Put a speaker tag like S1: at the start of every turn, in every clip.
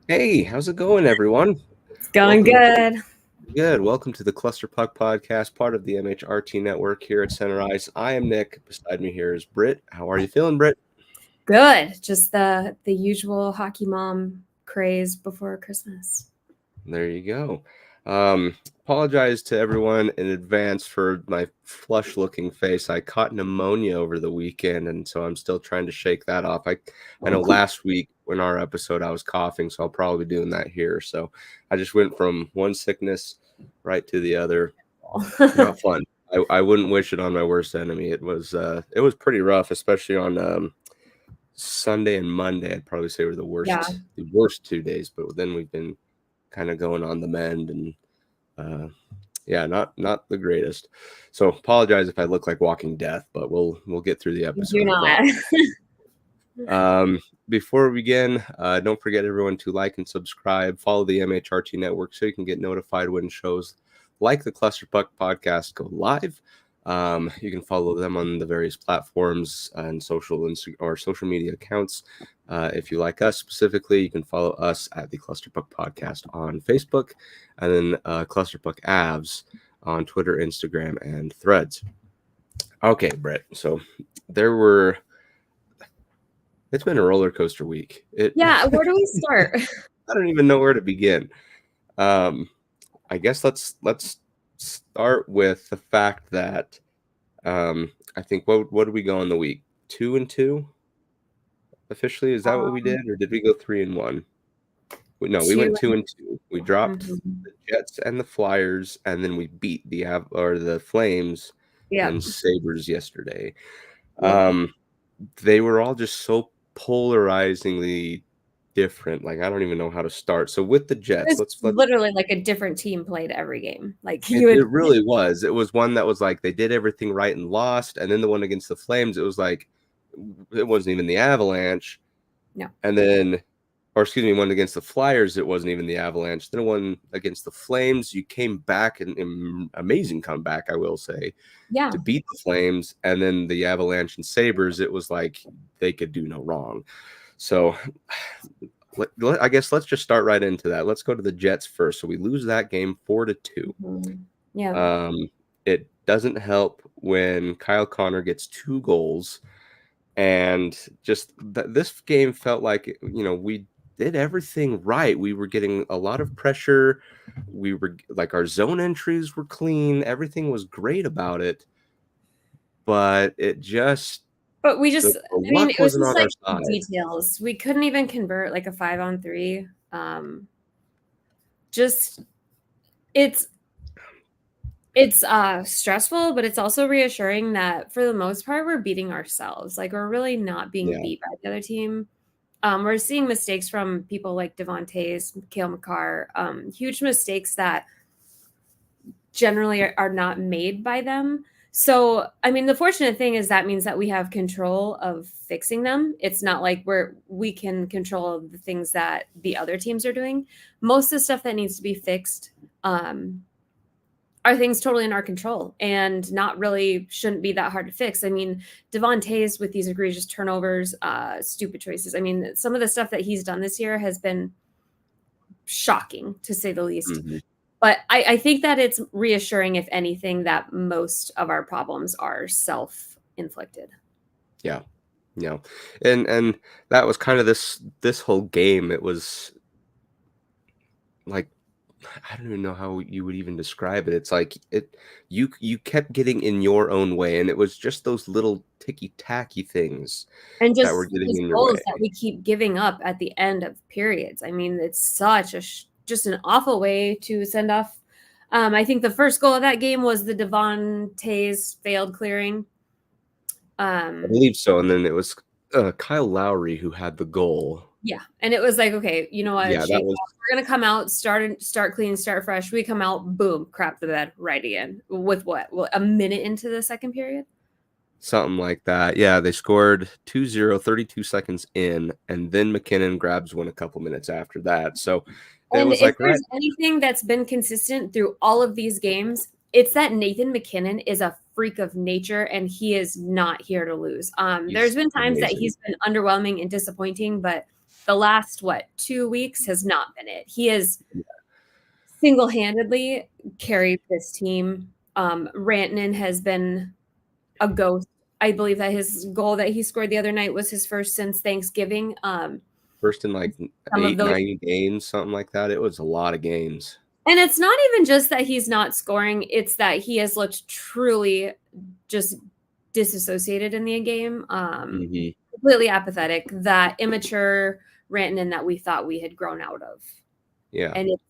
S1: Hey, how's it going, everyone?
S2: It's going good.
S1: Good. Welcome to the Cluster Puck Podcast, part of the MHRT network here at Center Ice. I am Nick. Beside me here is Brit. How are you feeling, Brit?
S2: Good. Just the usual hockey mom craze before Christmas.
S1: There you go. Apologize to everyone in advance for my flush-looking face. I caught pneumonia over the weekend, and so I'm still trying to shake that off. I know last week in our episode I was coughing, so I'll probably be doing that here. So I just went from one sickness right to the other. Not fun. I wouldn't wish it on my worst enemy. It was pretty rough, especially on Sunday and Monday. I'd probably say were the worst 2 days. But then we've been kind of going on the mend, and not the greatest. So apologize if I look like walking death, but we'll get through the episode.
S2: You're not.
S1: Before we begin, don't forget everyone to like and subscribe. Follow the MHRT network so you can get notified when shows like the Cluster Puck podcast go live. You can follow them on the various platforms and social media accounts. If you like us specifically, you can follow us at the Cluster Puck Podcast on Facebook, and then Cluster Puck Avs on Twitter, Instagram, and Threads. Okay, Brett. So it's been a roller coaster week.
S2: Where do we start?
S1: I don't even know where to begin. I guess let's start with the fact that I think what did we go in the week? 2-2 officially? Is that what we did, or did we go 3-1? No, we went 2-2. We dropped the Jets and the Flyers, and then we beat the Flames and Sabres yesterday. They were all just so polarizingly different. Like, I don't even know how to start. So with the Jets,
S2: let's literally like a different team played every game. Like
S1: it really was. It was one that was like they did everything right and lost, and then the one against the Flames, it was like it wasn't even the Avalanche.
S2: No.
S1: And then, one against the Flyers, it wasn't even the Avalanche. Then one against the Flames, you came back in amazing comeback, I will say, to beat the Flames. And then the Avalanche and Sabres, it was like they could do no wrong. So I guess let's just start right into that. Let's go to the Jets first. So we lose that game 4-2.
S2: Yeah.
S1: It doesn't help when Kyle Connor gets 2 goals. And just this game felt like, we did everything right. We were getting a lot of pressure. We were like, our zone entries were clean. Everything was great about it. But it just...
S2: But we just, it was just like details. We couldn't even convert like a 5-on-3. It's stressful, but it's also reassuring that for the most part, we're beating ourselves. Like, we're really not being beat by the other team. We're seeing mistakes from people like Devontae's, Cale Makar, huge mistakes that generally are not made by them. So, the fortunate thing is that means that we have control of fixing them. It's not like we can control the things that the other teams are doing. Most of the stuff that needs to be fixed are things totally in our control and shouldn't be that hard to fix. Devontae's with these egregious turnovers, stupid choices. Some of the stuff that he's done this year has been shocking, to say the least. Mm-hmm. But I think that it's reassuring, if anything, that most of our problems are self-inflicted.
S1: Yeah. And that was kind of this whole game. It was like, I don't even know how you would even describe it. It's like you kept getting in your own way, and it was just those little ticky-tacky things
S2: and just
S1: that were getting in your
S2: goals
S1: way
S2: that we keep giving up at the end of periods. It's such just an awful way to send off. I think the first goal of that game was the Devontae's failed clearing.
S1: I believe so, and then it was Kyle Lowry who had the goal.
S2: Yeah, and it was like, okay, you know what? Yeah, we're gonna come out, start clean, start fresh. We come out, boom, crap the bed right again. With what? Well, a minute into the second period.
S1: Something like that. Yeah, they scored 2-0, 32 seconds in, and then McKinnon grabs one a couple minutes after that. So it was like,
S2: there's anything that's been consistent through all of these games, it's that Nathan McKinnon is a freak of nature, and he is not here to lose. There's been times that he's been underwhelming and disappointing, but the last 2 weeks has not been it. He has single-handedly carried this team. Rantanen has been a ghost. I believe that his goal that he scored the other night was his first since Thanksgiving.
S1: First in like 8-9 games, something like that. It was a lot of games.
S2: And it's not even just that he's not scoring, it's that he has looked truly just disassociated in the game. Completely apathetic, that immature Rantanen that we thought we had grown out of.
S1: Yeah.
S2: And it's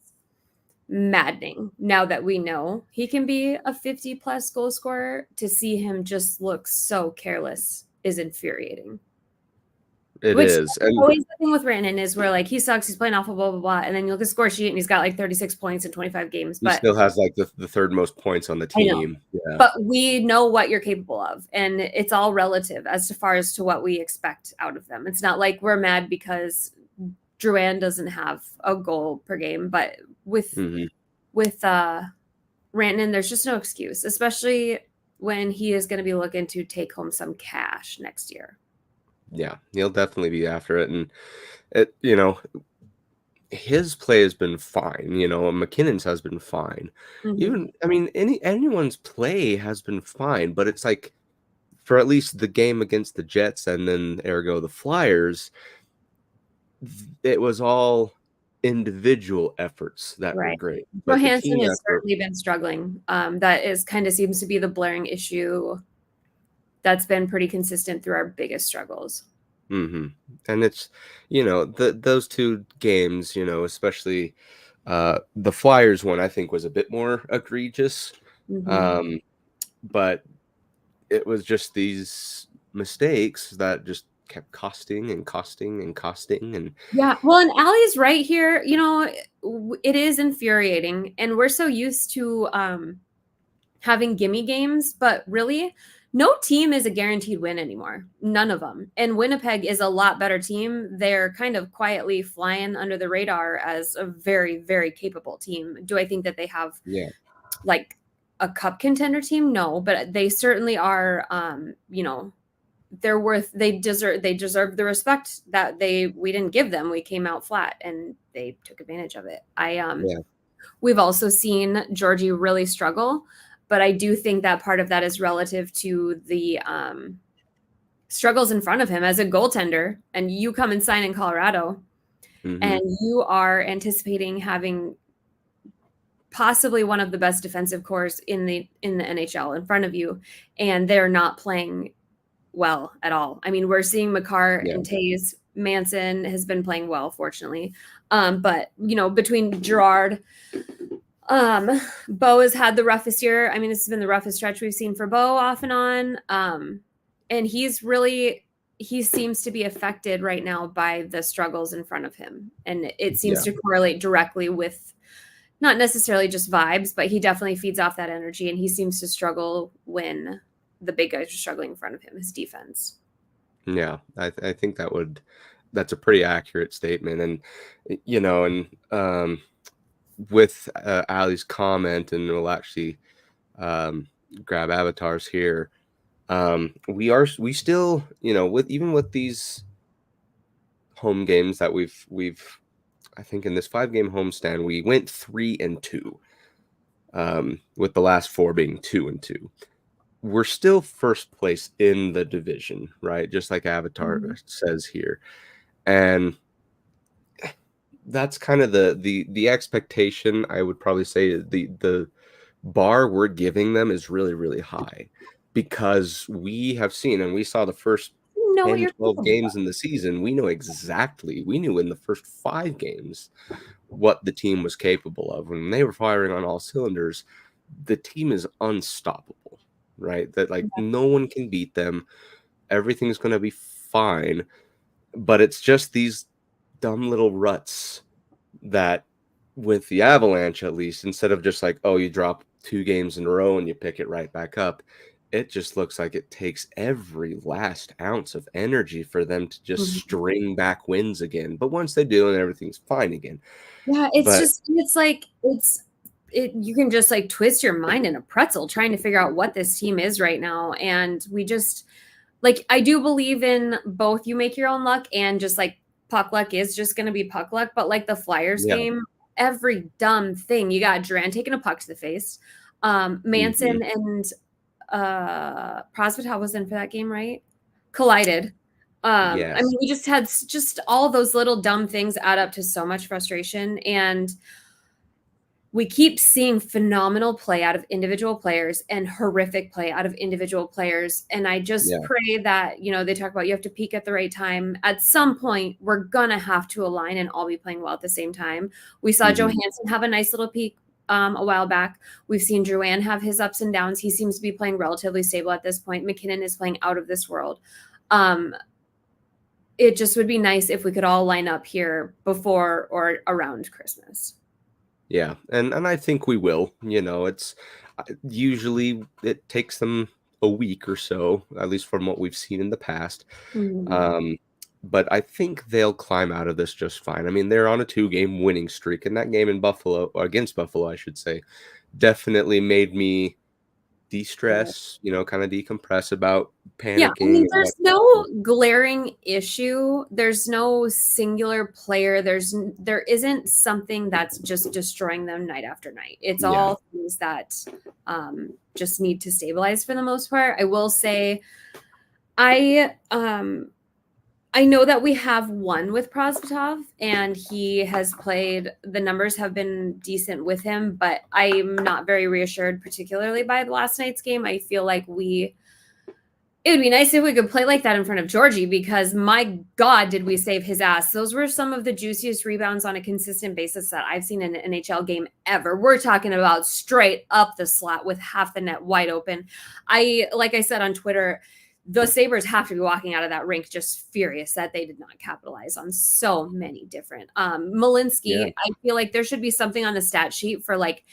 S2: maddening now that we know he can be a 50-plus goal scorer. To see him just look so careless is infuriating.
S1: It is.
S2: And always the thing with Rantanen is where like he sucks, he's playing awful, blah blah blah, and then you look at score sheet and he's got like 36 points in 25 games. But
S1: he still has like the third most points on the team. Yeah.
S2: But we know what you're capable of, and it's all relative as far as to what we expect out of them. It's not like we're mad because Drouin doesn't have a goal per game, but with Rantanen, there's just no excuse, especially when he is going to be looking to take home some cash next year.
S1: Yeah, he'll definitely be after it. And it, his play has been fine. McKinnon's has been fine. Even, I mean, anyone's play has been fine, but it's like for at least the game against the Jets and then ergo the Flyers, it was all individual efforts that were great.
S2: But Johansson has certainly been struggling. That is kind of seems to be the blaring issue that's been pretty consistent through our biggest struggles.
S1: And it's, those two games, especially the Flyers one, I think was a bit more egregious. But it was just these mistakes that just kept costing. And
S2: yeah, well, and Allie's right here. It is infuriating, and we're so used to having gimme games, but really no team is a guaranteed win anymore. None of them. And Winnipeg is a lot better team. They're kind of quietly flying under the radar as a very, very capable team. Do I think that they have like a cup contender team? No, but they certainly are, they deserve the respect that we didn't give them. We came out flat and they took advantage of it. We've also seen Georgie really struggle, but I do think that part of that is relative to the struggles in front of him as a goaltender. And you come and sign in Colorado and you are anticipating having possibly one of the best defensive cores in the NHL in front of you, and they're not playing well at all. I mean, we're seeing Makar and Taze. Manson has been playing well, fortunately. But, between Gerard, Bo has had the roughest year. I mean, this has been the roughest stretch we've seen for Bo off and on. And he seems to be affected right now by the struggles in front of him. And it seems to correlate directly with not necessarily just vibes, but he definitely feeds off that energy. And he seems to struggle when the big guys are struggling in front of him, his defense.
S1: Yeah, I think that's a pretty accurate statement. And, with Ali's comment, and we'll actually grab avatars here. We still, with these home games that we've I think in this 5-game homestand, we went 3-2, with the last 4 being 2-2. We're still first place in the division, right? Just like Avatar says here. And that's kind of the expectation. I would probably say the bar we're giving them is really, really high, because we have seen, and we saw the first 10, 12 games in the season. We knew in the first 5 games what the team was capable of. When they were firing on all cylinders, the team is unstoppable, right? That no one can beat them. Everything's going to be fine. But it's just these dumb little ruts that, with the Avalanche at least, instead of just you drop 2 games in a row and you pick it right back up, it just looks like it takes every last ounce of energy for them to just string back wins again. But once they do, and everything's fine again.
S2: Yeah, you can just twist your mind in a pretzel trying to figure out what this team is right now. And we just I do believe in both you make your own luck and just puck luck is just going to be puck luck. But like the Flyers game, every dumb thing, you got Duran taking a puck to the face. Manson and Prosvetov was in for that game, right? Collided. I mean, we just had just all those little dumb things add up to so much frustration. And we keep seeing phenomenal play out of individual players and horrific play out of individual players. And I just pray that, you know, they talk about you have to peak at the right time. At some point, we're going to have to align and all be playing well at the same time. We saw Johansson have a nice little peak a while back. We've seen Drouin have his ups and downs. He seems to be playing relatively stable at this point. McKinnon is playing out of this world. It just would be nice if we could all line up here before or around Christmas.
S1: Yeah, and I think we will. You know, it's usually it takes them a week or so, at least from what we've seen in the past. But I think they'll climb out of this just fine. I mean, they're on a 2-game winning streak, and that game in Buffalo, or against Buffalo, I should say, definitely made me de-stress, you know, kind of decompress about panicking.
S2: Yeah, I mean, there's no glaring issue. There's no singular player. There isn't something that's just destroying them night after night. It's all things that just need to stabilize for the most part. I will say, I know that we have one with Prosvetov, and he has played. The numbers have been decent with him, but I'm not very reassured, particularly by last night's game. I feel like it would be nice if we could play like that in front of Georgie, because my God, did we save his ass. Those were some of the juiciest rebounds on a consistent basis that I've seen in an NHL game ever. We're talking about straight up the slot with half the net wide open. Like I said on Twitter, the Sabres have to be walking out of that rink just furious that they did not capitalize on so many different. Malinsky, I feel like there should be something on the stat sheet for like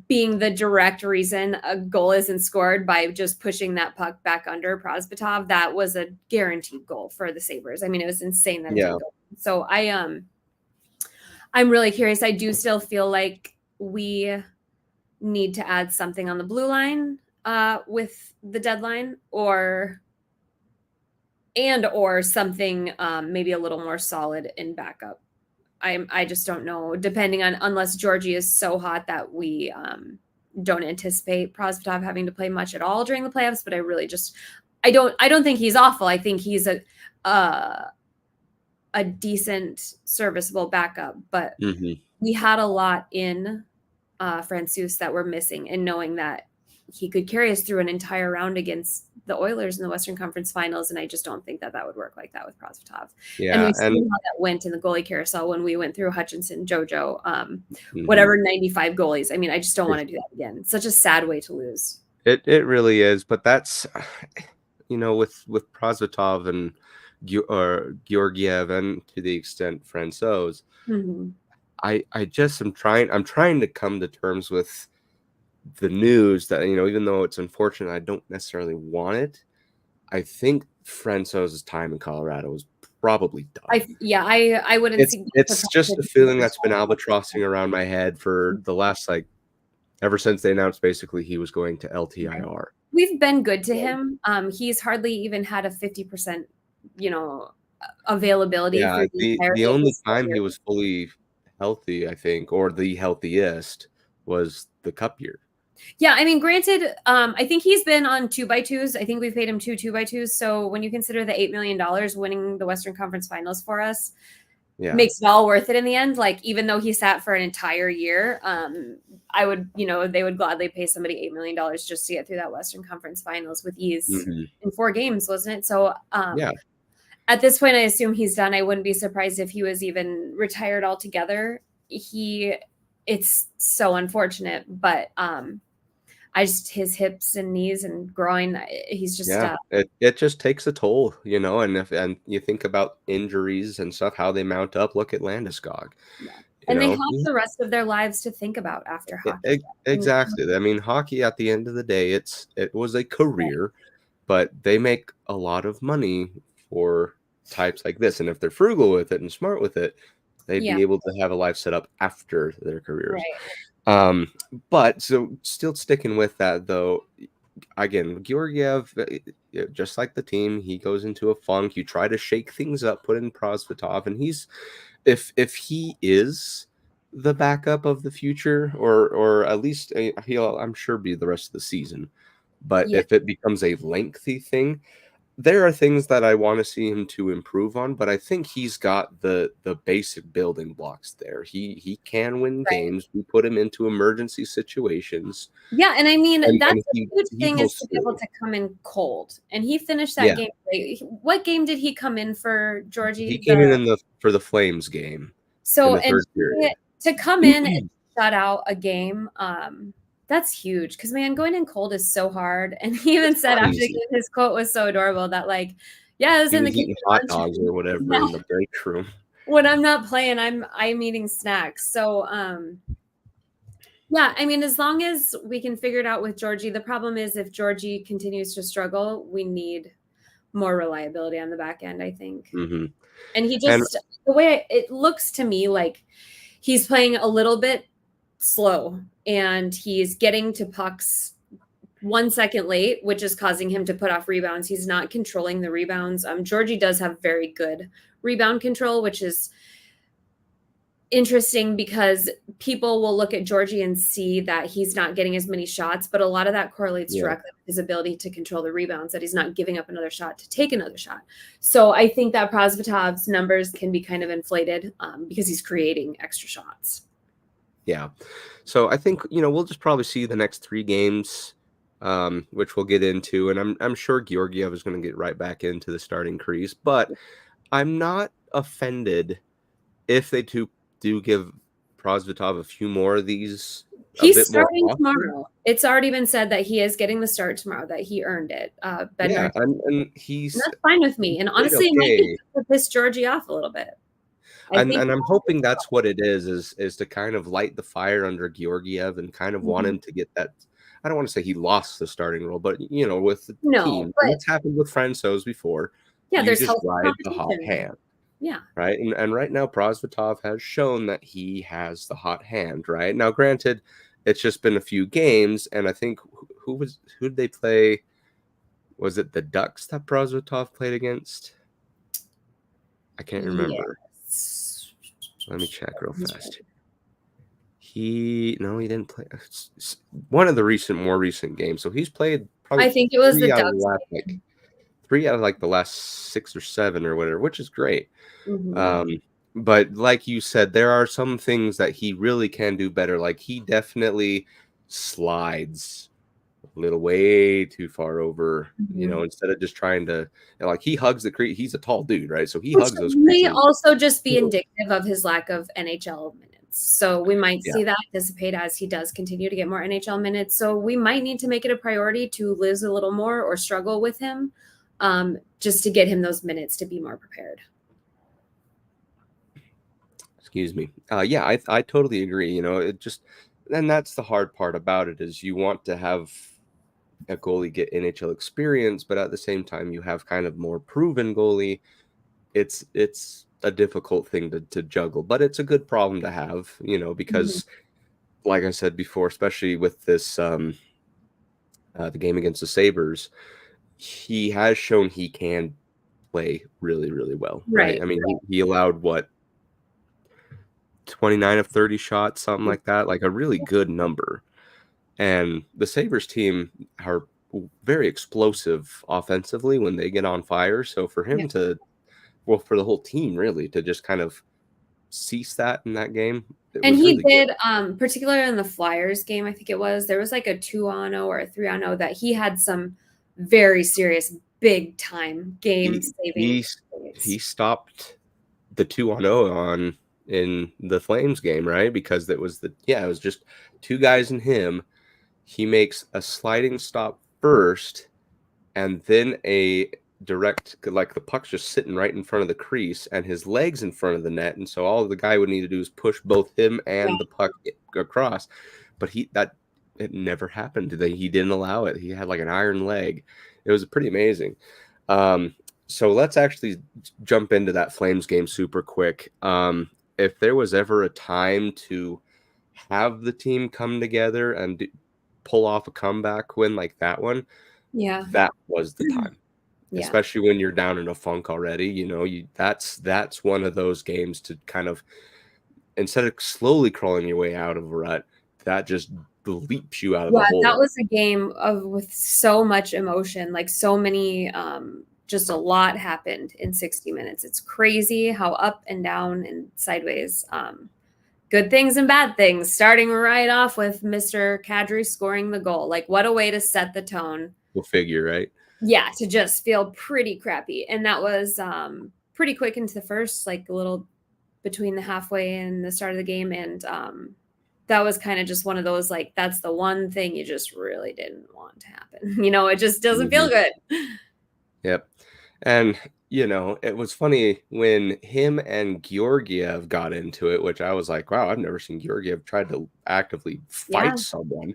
S2: being the direct reason a goal isn't scored by just pushing that puck back under Prosvetov. That was a guaranteed goal for the Sabres. I mean, it was insane that it didn't go. So I'm really curious. I do still feel like we need to add something on the blue line with the deadline, or something maybe a little more solid in backup. I just don't know, depending on, unless Georgie is so hot that we don't anticipate Prosvetov having to play much at all during the playoffs. But I really just I don't think he's awful. I think he's a decent, serviceable backup. But we had a lot in Francouz that we're missing, and knowing that he could carry us through an entire round against the Oilers in the Western Conference Finals, and I just don't think that would work like that with Prosvetov. And we've seen how that went in the goalie carousel when we went through Hutchinson, JoJo, whatever 95 goalies. I mean, I just don't want to do that again. It's such a sad way to lose.
S1: It really is, but that's, you know, with Prosvetov and Georgiev, and to the extent Francouz, I just am trying to come to terms with the news that, you know, even though it's unfortunate, I don't necessarily want it. I think Francouz's time in Colorado was probably done.
S2: I wouldn't.
S1: It's just a feeling that's been albatrossing around my head for the last, like, ever since they announced basically he was going to LTIR.
S2: We've been good to him. He's hardly even had a 50%, you know, availability.
S1: Yeah, the only time he was fully healthy, I think, or the healthiest, was the Cup year.
S2: Yeah, I mean, granted, I think he's been on 2x2s. I think we've paid him 2x2s. So when you consider the $8 million winning the Western Conference Finals for us, makes it all worth it in the end. Like, even though he sat for an entire year, I would, you know, they would gladly pay somebody $8 million just to get through that Western Conference Finals with ease in 4 games, wasn't it? So at this point, I assume he's done. I wouldn't be surprised if he was even retired altogether. It's so unfortunate, but his hips and knees and groin, he's just
S1: it just takes a toll, you know. And you think about injuries and stuff, how they mount up. Look at Landeskog,
S2: and they have the rest of their lives to think about after hockey.
S1: Exactly. I mean, hockey, at the end of the day, it was a career, but they make a lot of money for types like this, and if they're frugal with it and smart with it, they'd be able to have a life set up after their careers. But so still sticking with that, though, again, Georgiev, just like the team, he goes into a funk. You try to shake things up, put in Prosvetov, and he's if he is the backup of the future, or at least he'll, I'm sure, be the rest of the season. But if it becomes a lengthy thing, there are things that I want to see him to improve on, but I think he's got the basic building blocks there. He can win games. We put him into emergency situations.
S2: Yeah, and I mean, that's
S1: and
S2: a huge thing, is to be able to come in cold. And he finished that game. What game did he come in for, Georgie?
S1: He came in for the Flames game.
S2: So, and to come in and shut out a game, that's huge, because, man, going in cold is so hard. And he even said after the game, his quote was so adorable that, like, yeah, I was in the kitchen
S1: hot dogs or whatever in the break room.
S2: When I'm not playing, I'm eating snacks. So, yeah, I mean, as long as we can figure it out with Georgie, the problem is if Georgie continues to struggle, we need more reliability on the back end, I think.
S1: Mm-hmm.
S2: And he just, the way it looks to me, like he's playing a little bit slow, and he's getting to pucks 1 second late, which is causing him to put off rebounds. He's not controlling the rebounds. Georgie does have very good rebound control, which is interesting because people will look at Georgie and see that he's not getting as many shots, but a lot of that correlates directly with his ability to control the rebounds, that he's not giving up another shot to take another shot. So I think that Prosvetov's numbers can be kind of inflated because he's creating extra shots.
S1: Yeah. So I think, we'll just probably see the next 3 games, which we'll get into. And I'm sure Georgiev is going to get right back into the starting crease. But I'm not offended if they do give Prosvetov a few more of these.
S2: He's starting tomorrow. It's already been said that he is getting the start tomorrow, that he earned it.
S1: And
S2: that's fine with me. And honestly, it might be to piss Georgie off a little bit.
S1: And I'm hoping that's what it is to kind of light the fire under Georgiev and kind of want him to get that. I don't want to say he lost the starting role, but with the team, it's happened with Francouz before.
S2: Yeah, there's
S1: just ride the hot hand.
S2: Yeah.
S1: Right. And right now, Prosvetov has shown that he has the hot hand. Right now, granted, it's just been a few games, and I think who did they play? Was it the Ducks that Prosvetov played against? I can't remember. Let me check real fast. He didn't play one of the more recent games. So he's played probably,
S2: I think it was the Ducks.
S1: 3 out of the last 6 or 7 or whatever, which is great. Mm-hmm. But like you said, there are some things that he really can do better. Like he definitely slides a little way too far over, instead of just trying to, he hugs the crease. He's a tall dude, right? So he hugs those creases.
S2: May also just be indicative of his lack of NHL minutes. So we might see that dissipate as he does continue to get more NHL minutes. So we might need to make it a priority to lose a little more or struggle with him, just to get him those minutes to be more prepared.
S1: Excuse me. I totally agree. And that's the hard part about it, is you want to have a goalie get NHL experience, but at the same time you have kind of more proven goalie. It's a difficult thing to juggle, but it's a good problem to have, because like I said before, especially with this the game against the Sabres, he has shown he can play really, really well. Right. I mean, he allowed 29 of 30 shots, something like that, like a really good number. And the Sabres team are very explosive offensively when they get on fire. So for him for the whole team really to just kind of cease that in that game.
S2: And he really did, particularly in the Flyers game, I think it was, there was like a 2-on-0 or a 3-on-0 that he had some very serious, big time game saving.
S1: He stopped the 2-on-0 in the Flames game, right? Because it was just 2 guys and him. He makes a sliding stop first, and then a direct, like the puck's just sitting right in front of the crease and his legs in front of the net. And so all the guy would need to do is push both him and the puck across. But it never happened. He didn't allow it. He had like an iron leg. It was pretty amazing. So let's actually jump into that Flames game super quick. If there was ever a time to have the team come together and pull off a comeback win like that one,
S2: Yeah.
S1: that was the time.
S2: Yeah.
S1: Especially when you're down in a funk already, you know, that's one of those games to kind of, instead of slowly crawling your way out of a rut, that just leaps you out of the hole.
S2: That was a game with so much emotion, like so many, just a lot happened in 60 minutes. It's crazy how up and down and sideways, good things and bad things, starting right off with Mr. Kadri scoring the goal. Like, what a way to set the tone.
S1: We'll figure, right?
S2: Yeah, to just feel pretty crappy. And that was pretty quick into the first, like a little between the halfway and the start of the game. And that was kind of just one of those, like, that's the one thing you just really didn't want to happen. You know, it just doesn't feel good.
S1: Yep. And, you know, it was funny when him and Georgiev got into it, which I was like, wow, I've never seen Georgiev try to actively fight someone.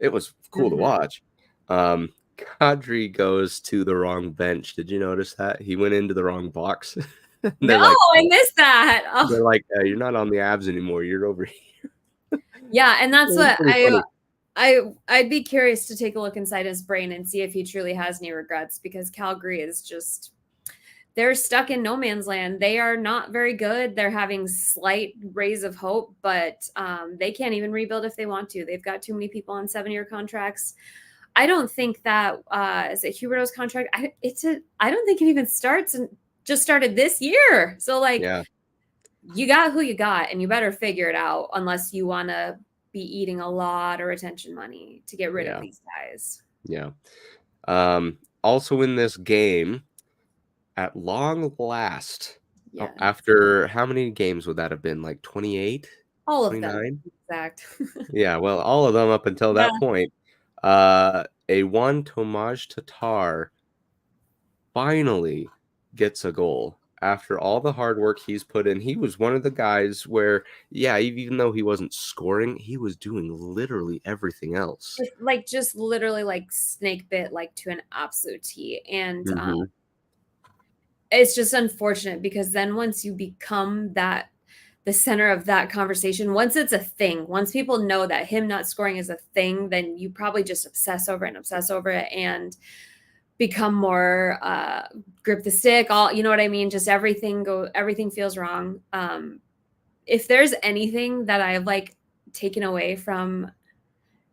S1: It was cool to watch. Kadri goes to the wrong bench. Did you notice that? He went into the wrong box.
S2: No,
S1: like,
S2: I missed that. Oh.
S1: They're like, you're not on the Avs anymore. You're over here.
S2: Yeah, and that's what I'd be curious to take a look inside his brain and see if he truly has any regrets, because Calgary is just, they're stuck in no man's land. They are not very good. They're having slight rays of hope, but they can't even rebuild if they want to. They've got too many people on 7-year contracts. I don't think that is it Huberdeau's contract. I don't think it even starts and just started this year. So like, you got who you got, and you better figure it out, unless you want to be eating a lot of retention money to get rid of these guys.
S1: Yeah. Also in this game, at long last, after how many games would that have been? Like 28?
S2: All 29? Of them. Exact.
S1: Yeah, well, all of them up until that point. A one Tomáš Tatar finally gets a goal after all the hard work he's put in. He was one of the guys where, even though he wasn't scoring, he was doing literally everything else.
S2: Like just literally like snake bit, like to an absolute T. And it's just unfortunate, because then once you become the center of that conversation, once it's a thing, once people know that him not scoring is a thing, then you probably just obsess over it and become more grip the stick, all, you know what I mean? Just everything feels wrong. If there's anything that I have like taken away from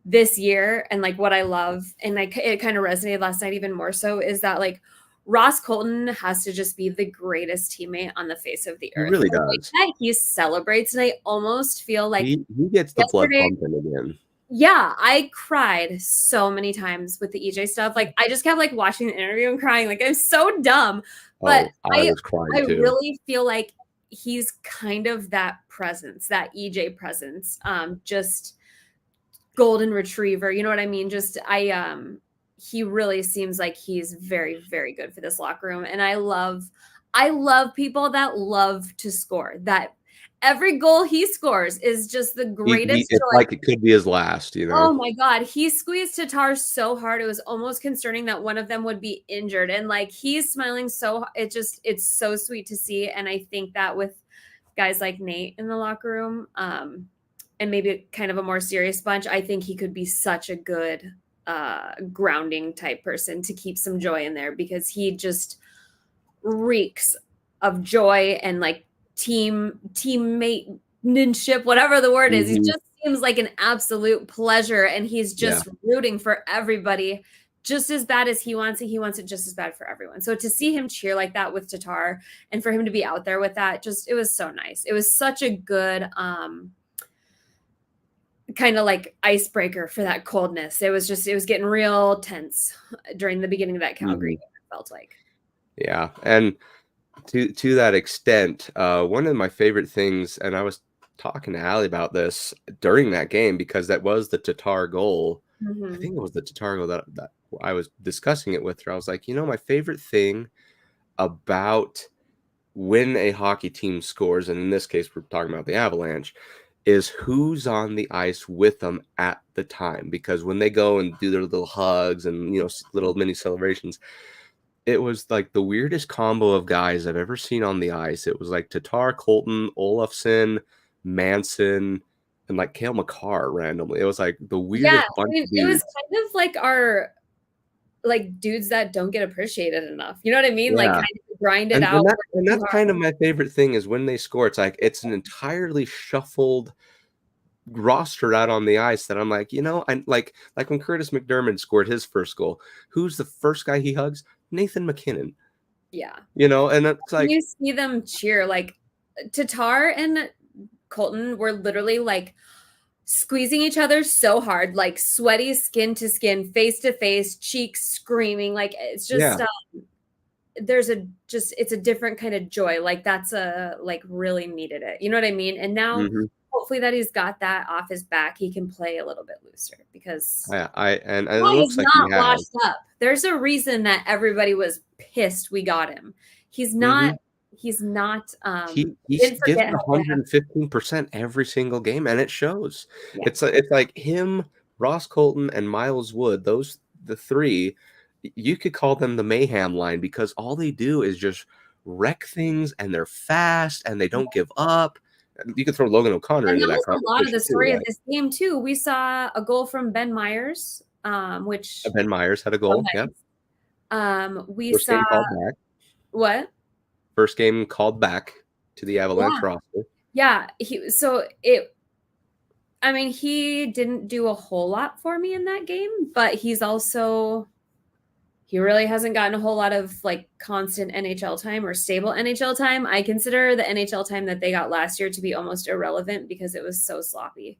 S2: this year, and like what I love, and like it kind of resonated last night even more so, is that like Ross Colton has to just be the greatest teammate on the face of the earth.
S1: He really does.
S2: He celebrates, and I almost feel like
S1: he gets the blood pumping again.
S2: Yeah, I cried so many times with the EJ stuff. Like, I just kept like watching the interview and crying. Like, I'm so dumb. But
S1: I was crying too.
S2: Really feel like he's kind of that presence, that EJ presence. Just golden retriever. You know what I mean? Just he really seems like he's very, very good for this locker room. And I love people that love to score, that every goal he scores is just the greatest.
S1: It's like it could be his last, you know?
S2: Oh my God. He squeezed Tatar so hard. It was almost concerning that one of them would be injured. And like, he's smiling so, it's so sweet to see. And I think that with guys like Nate in the locker room, and maybe kind of a more serious bunch, I think he could be such a good grounding type person to keep some joy in there, because he just reeks of joy and like teammatemanship, whatever the word is. He just seems like an absolute pleasure, and he's just rooting for everybody just as bad as he wants it. He wants it just as bad for everyone. So to see him cheer like that with Tatar, and for him to be out there with that, just, it was so nice. It was such a good kind of like icebreaker for that coldness. It was getting real tense during the beginning of that Calgary game, it felt like.
S1: Yeah. And to that extent, one of my favorite things, and I was talking to Allie about this during that game, because that was the Tatar goal. I think it was the Tatar goal that I was discussing it with her. I was like, my favorite thing about when a hockey team scores, and in this case, we're talking about the Avalanche, is who's on the ice with them at the time. Because when they go and do their little hugs and, little mini celebrations, it was like the weirdest combo of guys I've ever seen on the ice. It was like Tatar, Colton, Olofsson, Manson, and and like Cale Makar randomly. It was like the weirdest bunch of dudes.
S2: It was kind of like our like dudes that don't get appreciated enough. You know what I mean? Like kind of grind it out.
S1: And that's kind of my favorite thing is when they score, it's like it's an entirely shuffled roster out on the ice that I'm like, I'm like when Curtis McDermott scored his first goal, who's the first guy he hugs? Nathan McKinnon.
S2: Yeah.
S1: And it's like
S2: you see them cheer, like Tatar and Colton were literally like squeezing each other so hard, like sweaty, skin to skin, face to face, cheeks screaming. Like it's just it's a different kind of joy. Like that's really needed it. You know what I mean? And now hopefully that he's got that off his back, he can play a little bit looser because
S1: it looks like
S2: not washed up. There's a reason that everybody was pissed we got him. He's not. He's not.
S1: He's given 115% every single game, and it shows. Yeah. It's like him, Ross Colton, and Miles Wood. The three, you could call them the mayhem line because all they do is just wreck things, and they're fast, and they don't give up. You could throw Logan O'Connor into that.
S2: A lot of the story of this game too. We saw a goal from Ben Myers, which
S1: Ben Myers had a goal.
S2: Nice.
S1: Yeah.
S2: We saw what?
S1: First game called back to the Avalanche roster.
S2: Yeah, he didn't do a whole lot for me in that game, but he really hasn't gotten a whole lot of like constant NHL time or stable NHL time. I consider the NHL time that they got last year to be almost irrelevant because it was so sloppy.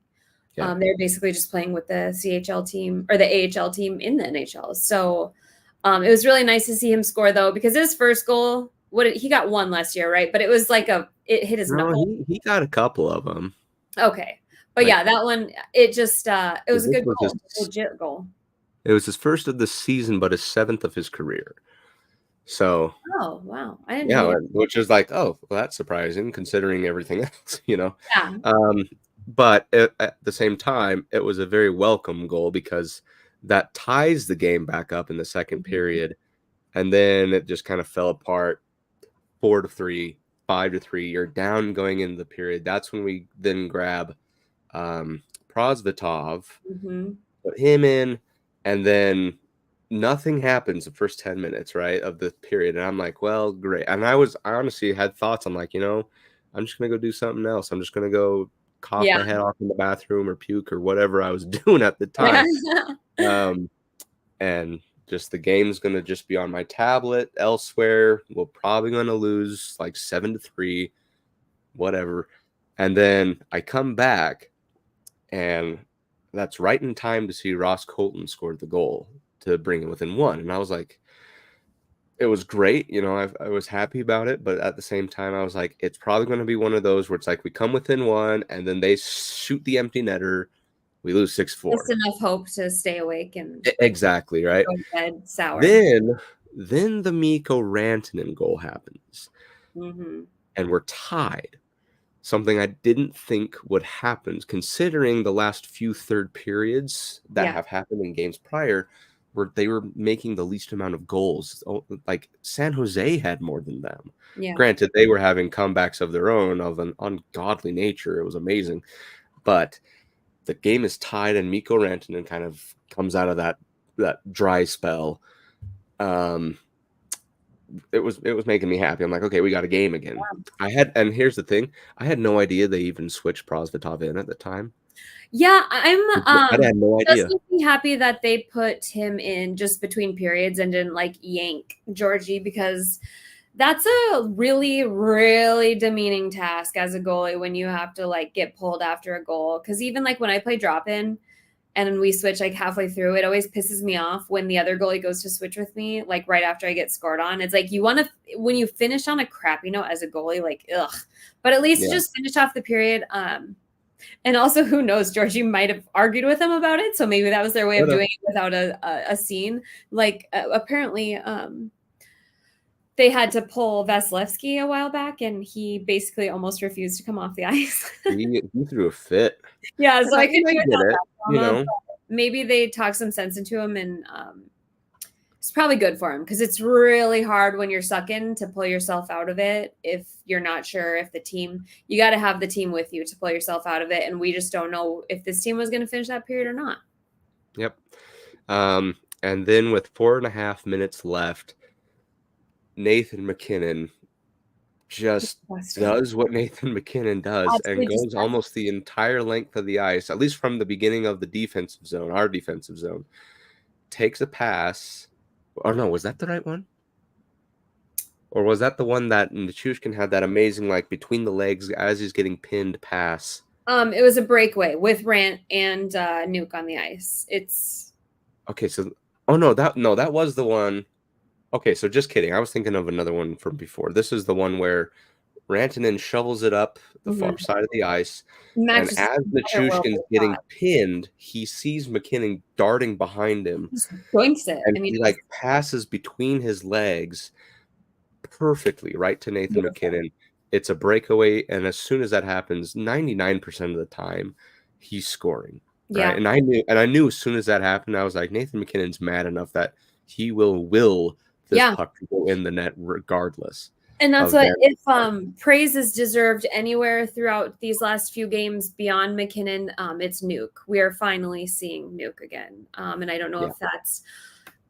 S2: Yeah. They're basically just playing with the CHL team or the AHL team in the NHL. So it was really nice to see him score though, because his first goal, he got one last year, right? But it was like it hit his knuckle.
S1: He got a couple of them.
S2: Okay. But that one, it just, it was a good goal, legit goal.
S1: It was his first of the season, but his 7th of his career. So.
S2: Oh, wow. I didn't know that.
S1: Which is like, oh, well, that's surprising considering everything else,
S2: Yeah.
S1: But at the same time, it was a very welcome goal because that ties the game back up in the second period. And then it just kind of fell apart. 4-3, 5-3. You're down going into the period. That's when we then grab Prosvetov, put him in, and then nothing happens the first 10 minutes, right, of the period. And I'm like, well, great. And I honestly had thoughts. I'm like, I'm just going to go do something else. I'm just going to go cough my head off in the bathroom or puke or whatever I was doing at the time. And just the game's going to just be on my tablet elsewhere. We're probably going to lose like 7-3, whatever. And then I come back, and that's right in time to see Ross Colton scored the goal to bring it within 1. And I was like, it was great. I was happy about it. But at the same time, I was like, it's probably going to be one of those where it's like we come within 1 and then they shoot the empty netter. We lose 6-4.
S2: Just enough hope to stay awake and
S1: exactly right.
S2: Go to bed sour.
S1: Then the Mikko Rantanen goal happens, and we're tied. Something I didn't think would happen, considering the last few third periods that have happened in games prior, where they were making the least amount of goals. Like San Jose had more than them. Yeah. Granted, they were having comebacks of their own of an ungodly nature. It was amazing, but the game is tied, and Mikko Rantanen kind of comes out of that dry spell. It was making me happy. I'm like, okay, we got a game again. Yeah. And here's the thing, I had no idea they even switched Prosvetov in at the time.
S2: Yeah, I
S1: had no idea.
S2: Just happy that they put him in just between periods and didn't like yank Georgie, because that's a really, really demeaning task as a goalie when you have to like get pulled after a goal. Because even like when I play drop in and we switch like halfway through, it always pisses me off when the other goalie goes to switch with me, like right after I get scored on. It's like you want to, when you finish on a crappy note as a goalie, like, ugh. But at least just finish off the period. And also, who knows, Georgie might have argued with him about it. So maybe that was their way of doing it without a scene. Like apparently they had to pull Vasilevsky a while back, and he basically almost refused to come off the ice.
S1: he threw a fit.
S2: Yeah, so I could get it. Maybe they talked some sense into him and it's probably good for him because it's really hard when you're sucking to pull yourself out of it. If you're not sure if you got to have the team with you to pull yourself out of it. And we just don't know if this team was going to finish that period or not.
S1: Yep. And then with 4.5 minutes left, Nathan MacKinnon just does what Nathan MacKinnon does and goes almost the entire length of the ice, at least from the beginning of the defensive zone, our defensive zone, takes a pass. Or no, was that the right one? Or was that the one that Nichushkin had that amazing, like, between the legs as he's getting pinned pass?
S2: It was a breakaway with Rant and Nuke on the ice. It's
S1: okay. So, that was the one. Okay, so just kidding. I was thinking of another one from before. This is the one where Rantanen shovels it up the far side of the ice, and as Nichushkin's getting pinned, he sees MacKinnon darting behind him.
S2: Joints it.
S1: And he like passes between his legs perfectly right to Nathan MacKinnon. It's a breakaway, and as soon as that happens, 99% of the time, he's scoring.
S2: Yeah.
S1: Right? And I knew as soon as that happened, I was like, Nathan MacKinnon's mad enough that he will this puck to go in the net regardless.
S2: And that's what, if praise is deserved anywhere throughout these last few games beyond MacKinnon, it's Nuke. We are finally seeing Nuke again. And I don't know if that's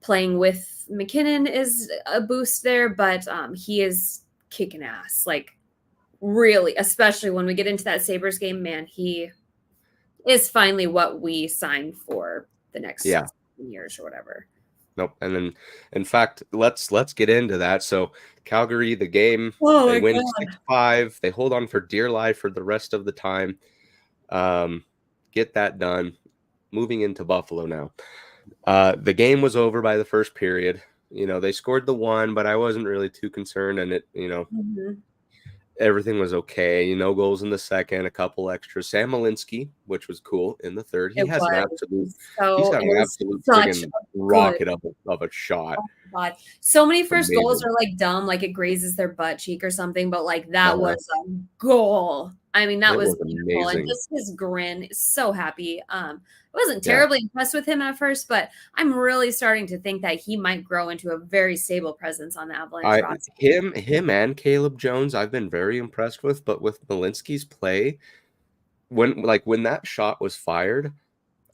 S2: playing with MacKinnon is a boost there, but he is kicking ass. Like, really, especially when we get into that Sabres game, man, he is finally what we signed for the next years or whatever.
S1: Nope. And then, in fact, let's get into that. So Calgary, the game, they win 6-5. They hold on for dear life for the rest of the time. Get that done. Moving into Buffalo now. The game was over by the first period. They scored the one, but I wasn't really too concerned. And everything was okay. No goals in the second, a couple extras. Sam Malinsky, which was cool, in the third. He's got an absolute friggin' rocket of a shot.
S2: Oh my God. So many first goals are like dumb, like it grazes their butt cheek or something, but like that was a goal. I mean, that was beautiful. Amazing. And just his grin is so happy. I wasn't terribly impressed with him at first, but I'm really starting to think that he might grow into a very stable presence on the Avalanche roster.
S1: Him and Caleb Jones, I've been very impressed with, but with Malinsky's play, when that shot was fired,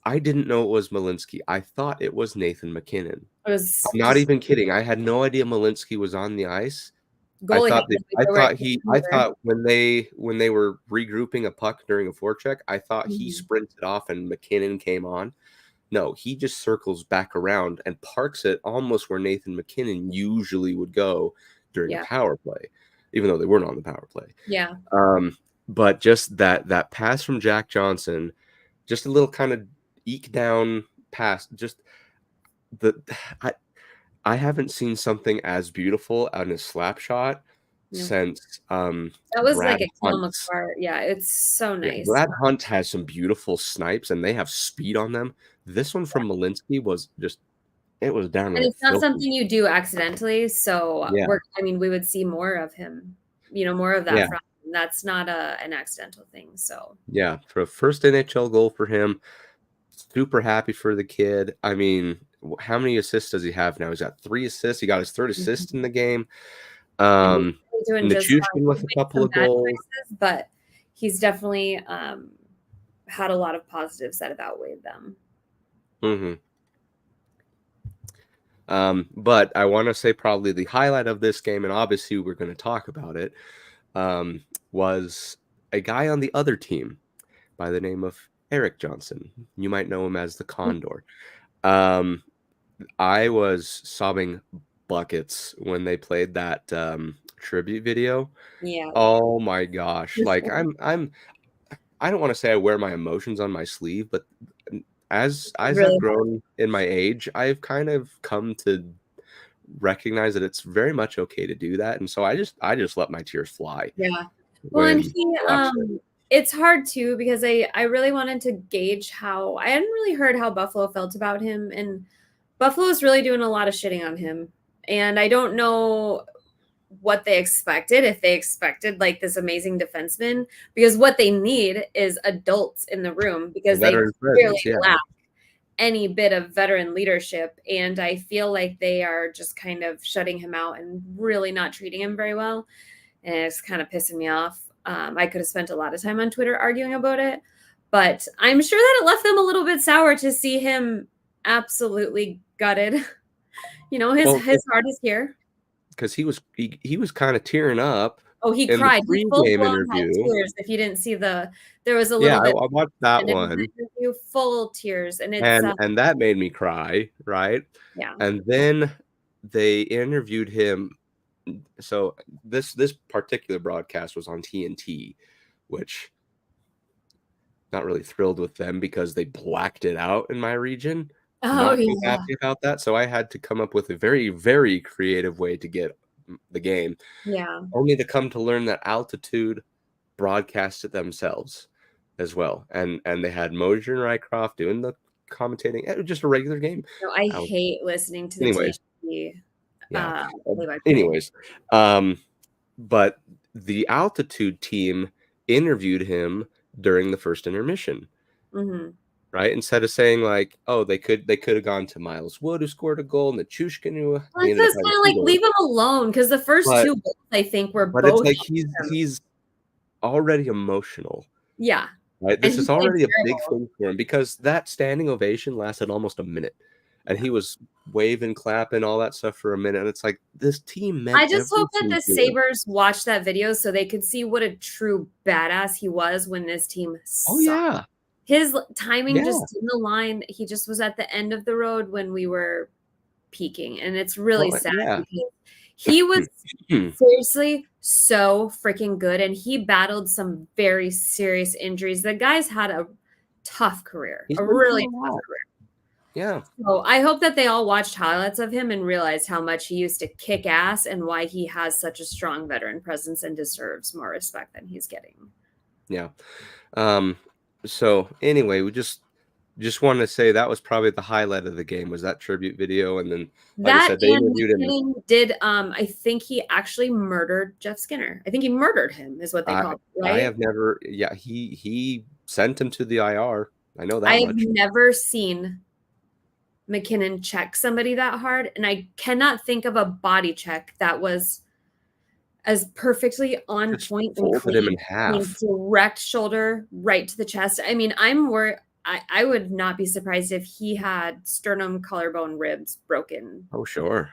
S1: I didn't know it was Malinsky. I thought it was Nathan MacKinnon. I'm not even kidding. I had no idea Malinsky was on the ice. I thought when they were regrouping a puck during a forecheck, I thought he sprinted off and MacKinnon came on. No, he just circles back around and parks it almost where Nathan MacKinnon usually would go during a power play, even though they weren't on the power play.
S2: Yeah.
S1: But just that pass from Jack Johnson, just a little kind of eke down pass, just I haven't seen something as beautiful on a slap shot since
S2: that was
S1: Brad
S2: like a Hunt. Yeah, it's so nice.
S1: Brad Hunt has some beautiful snipes and they have speed on them. This one from Malinsky was just it was down.
S2: And it's not something you do accidentally. So we would see more of him, more of that from him. That's not an accidental thing. So
S1: for a first NHL goal for him. Super happy for the kid. I mean, how many assists does he have now? He's got 3 assists. He got his 3rd assist in the game. Nichushkin with a couple of goals.
S2: Choices, but he's definitely had a lot of positives that have outweighed them.
S1: But I want to say probably the highlight of this game, and obviously we're going to talk about it, was a guy on the other team by the name of Eric Johnson. You might know him as the Condor. I was sobbing buckets when they played that tribute video.
S2: Yeah.
S1: Oh my gosh. Like I don't want to say I wear my emotions on my sleeve, but as I've grown in my age, I've kind of come to recognize that it's very much okay to do that. And so I just let my tears fly.
S2: Yeah. Well, and it's hard too, because I really wanted to gauge how I hadn't really heard how Buffalo felt about him, and Buffalo is really doing a lot of shitting on him. And I don't know what they expected, if they expected like this amazing defenseman, because what they need is adults in the room, because they clearly lack any bit of veteran leadership. And I feel like they are just kind of shutting him out and really not treating him very well. And it's kind of pissing me off. I could have spent a lot of time on Twitter arguing about it, but I'm sure that it left them a little bit sour to see him absolutely gutted. His heart is here.
S1: Because he was kind of tearing up.
S2: Oh, he cried. He full-blown had tears. If you didn't see there was a little bit.
S1: I watched that one.
S2: Full tears, and
S1: that made me cry, right?
S2: Yeah.
S1: And then they interviewed him. So this particular broadcast was on TNT, which not really thrilled with them because they blacked it out in my region.
S2: Oh,
S1: not happy about that. So I had to come up with a very, very creative way to get the game.
S2: Yeah.
S1: Only to come to learn that Altitude broadcast it themselves as well. And they had Mosier and Rycroft doing the commentating. It was just a regular game.
S2: No, I hate listening to the TV.
S1: Yeah. Anyways, but the Altitude team interviewed him during the first intermission.
S2: Mm-hmm.
S1: Right, instead of saying like, "Oh, they could have gone to Miles Wood, who scored a goal, and the Chushkin who."
S2: Well, it's just kind of like leave him alone because the first two goals I think were.
S1: But
S2: both
S1: it's like he's already emotional.
S2: Yeah.
S1: Right. This is already a big thing for him because that standing ovation lasted almost a minute, and he was waving, clapping, all that stuff for a minute. And it's like this team meant.
S2: I just hope that the Sabres watched that video so they could see what a true badass he was when this team sucked.
S1: Oh yeah.
S2: His timing just didn't align. He just was at the end of the road when we were peaking. And it's really sad because he was seriously so freaking good. And he battled some very serious injuries. The guy's had a tough career, a really tough career.
S1: Yeah.
S2: So I hope that they all watched highlights of him and realized how much he used to kick ass and why he has such a strong veteran presence and deserves more respect than he's getting.
S1: Yeah. So anyway, we just wanted to say that was probably the highlight of the game was that tribute video, and then like I said, they interviewed him.
S2: Did I think he actually murdered Jeff Skinner? I think he murdered him, is what they call it, right?
S1: I have never. Yeah, he sent him to the IR. I know that.
S2: I have never seen McKinnon check somebody that hard, and I cannot think of a body check that was as perfectly on point and
S1: folded him in half.
S2: Direct shoulder right to the chest. I mean, I'm worried. I would not be surprised if he had sternum, collarbone, ribs broken.
S1: Oh, sure.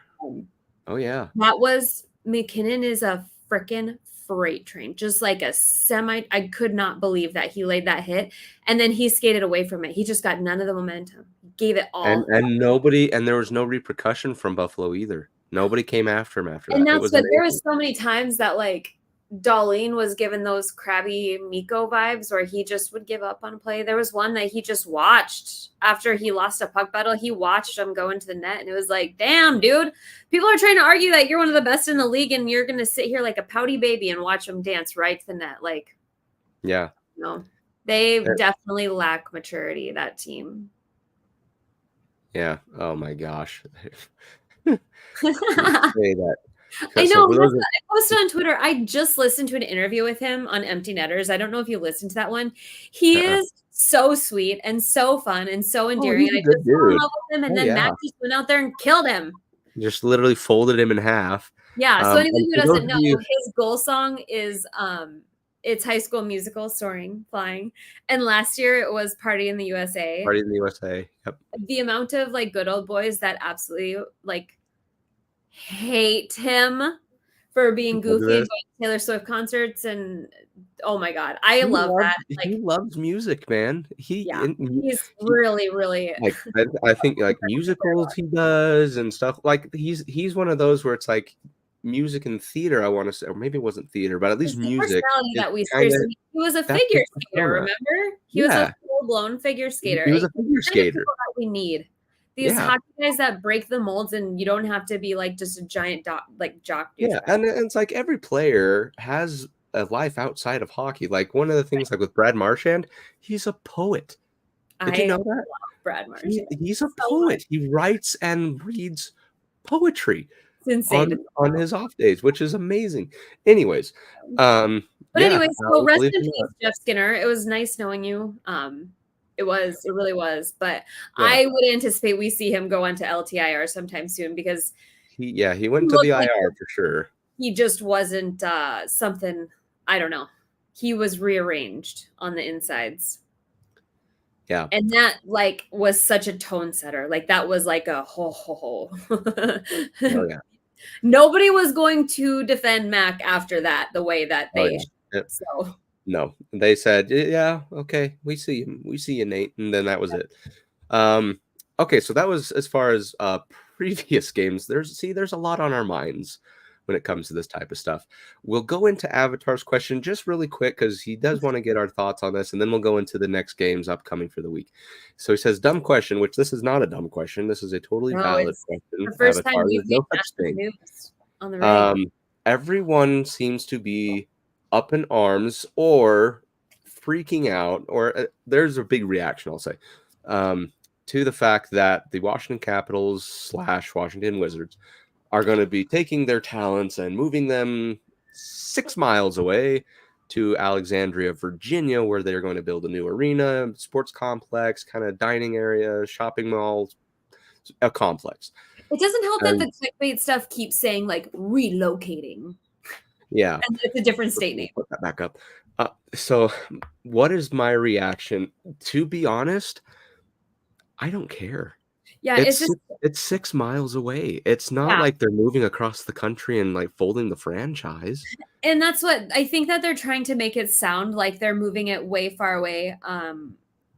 S1: Oh, yeah.
S2: That was McKinnon is a freaking freight train, just like a semi. I could not believe that he laid that hit and then he skated away from it. He just got none of the momentum. He gave it all.
S1: And there was no repercussion from Buffalo either. Nobody came after him after that.
S2: And that's what there was so many times that like Darlene was given those crabby Mikko vibes where he just would give up on a play. There was one that he just watched after he lost a puck battle. He watched him go into the net and it was like, damn, dude, people are trying to argue that you're one of the best in the league and you're going to sit here like a pouty baby and watch them dance right to the net. Like,
S1: yeah,
S2: no, they definitely lack maturity, that team.
S1: Yeah. Oh my gosh. Say that.
S2: I know. I posted on Twitter. I just listened to an interview with him on Empty Netters. I don't know if you listened to that one. He is so sweet and so fun and so endearing. And I just fell in love with him. And then Matt just went out there and killed him.
S1: Just literally folded him in half.
S2: Yeah. So anybody who doesn't know, his goal song is it's High School Musical, Soaring, Flying. And last year it was Party in the USA.
S1: Party in the USA. Yep.
S2: The amount of like good old boys that absolutely like hate him for being goofy and going to Taylor Swift concerts, and oh my god, I love that. Like,
S1: he loves music, man. He's
S2: really like
S1: I think like musicals he does and stuff. Like he's one of those where it's like music and theater. I want to say, or maybe it wasn't theater, but at least music.
S2: That we seriously, he was a figure skater. Remember, he was a full blown figure skater.
S1: He was a figure skater
S2: that we need. These hockey guys that break the molds, and you don't have to be like just a giant jock.
S1: Yeah, and it's like every player has a life outside of hockey. Like one of the things, like with Brad Marchand, he's a poet. Did you know that?
S2: Love Brad Marchand.
S1: He's a poet. He writes and reads poetry.
S2: It's insane
S1: on his off days, which is amazing. Anyways,
S2: so rest in peace, Jeff Skinner. It was nice knowing you. It really was. But
S1: Yeah.
S2: I would anticipate we see him go onto LTIR sometime soon because
S1: he went to the IR for sure.
S2: He just wasn't something, I don't know. He was rearranged on the insides.
S1: Yeah.
S2: And that like was such a tone setter. Like that was like a ho ho ho.
S1: Oh yeah.
S2: Nobody was going to defend Mac after that the way that they so
S1: no. They said, yeah, okay, we see you, Nate. And then that was it. Okay, so that was as far as previous games. There's a lot on our minds when it comes to this type of stuff. We'll go into Avatar's question just really quick because he does want to get our thoughts on this, and then we'll go into the next games upcoming for the week. So he says, dumb question, which this is not a dumb question. This is a totally valid question.
S2: The first
S1: Avatar,
S2: time we've
S1: no such thing. On the radio. Everyone seems to be up in arms or freaking out, or there's a big reaction, I'll say, to the fact that the Washington Capitals / Washington Wizards are going to be taking their talents and moving them 6 miles away to Alexandria, Virginia, where they're going to build a new arena, sports complex, kind of dining area, shopping malls, a complex.
S2: It doesn't help that the clickbait stuff keeps saying like relocating.
S1: Yeah.
S2: And it's a different state name.
S1: Put that back up. So what is my reaction? To be honest, I don't care.
S2: Yeah,
S1: it's 6 miles away. It's not like they're moving across the country and like folding the franchise.
S2: And that's what I think, that they're trying to make it sound like they're moving it way far away.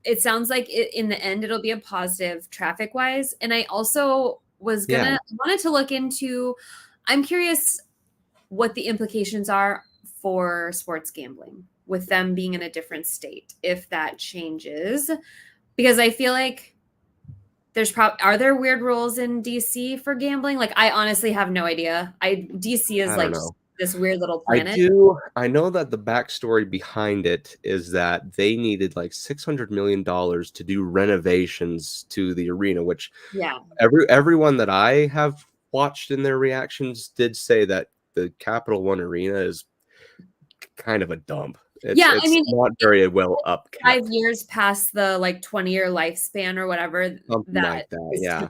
S2: It sounds like in the end it'll be a positive traffic wise. And I also wanted to look into, I'm curious what the implications are for sports gambling with them being in a different state, if that changes, because I feel like are there weird rules in DC for gambling? Like, I honestly have no idea. DC is like this weird little planet.
S1: I know that the backstory behind it is that they needed like $600 million to do renovations to the arena, which everyone that I have watched in their reactions did say that the Capital One Arena is kind of a dump. It's not very well up.
S2: 5 years past the like 20-year lifespan or whatever.
S1: Something like that, yeah.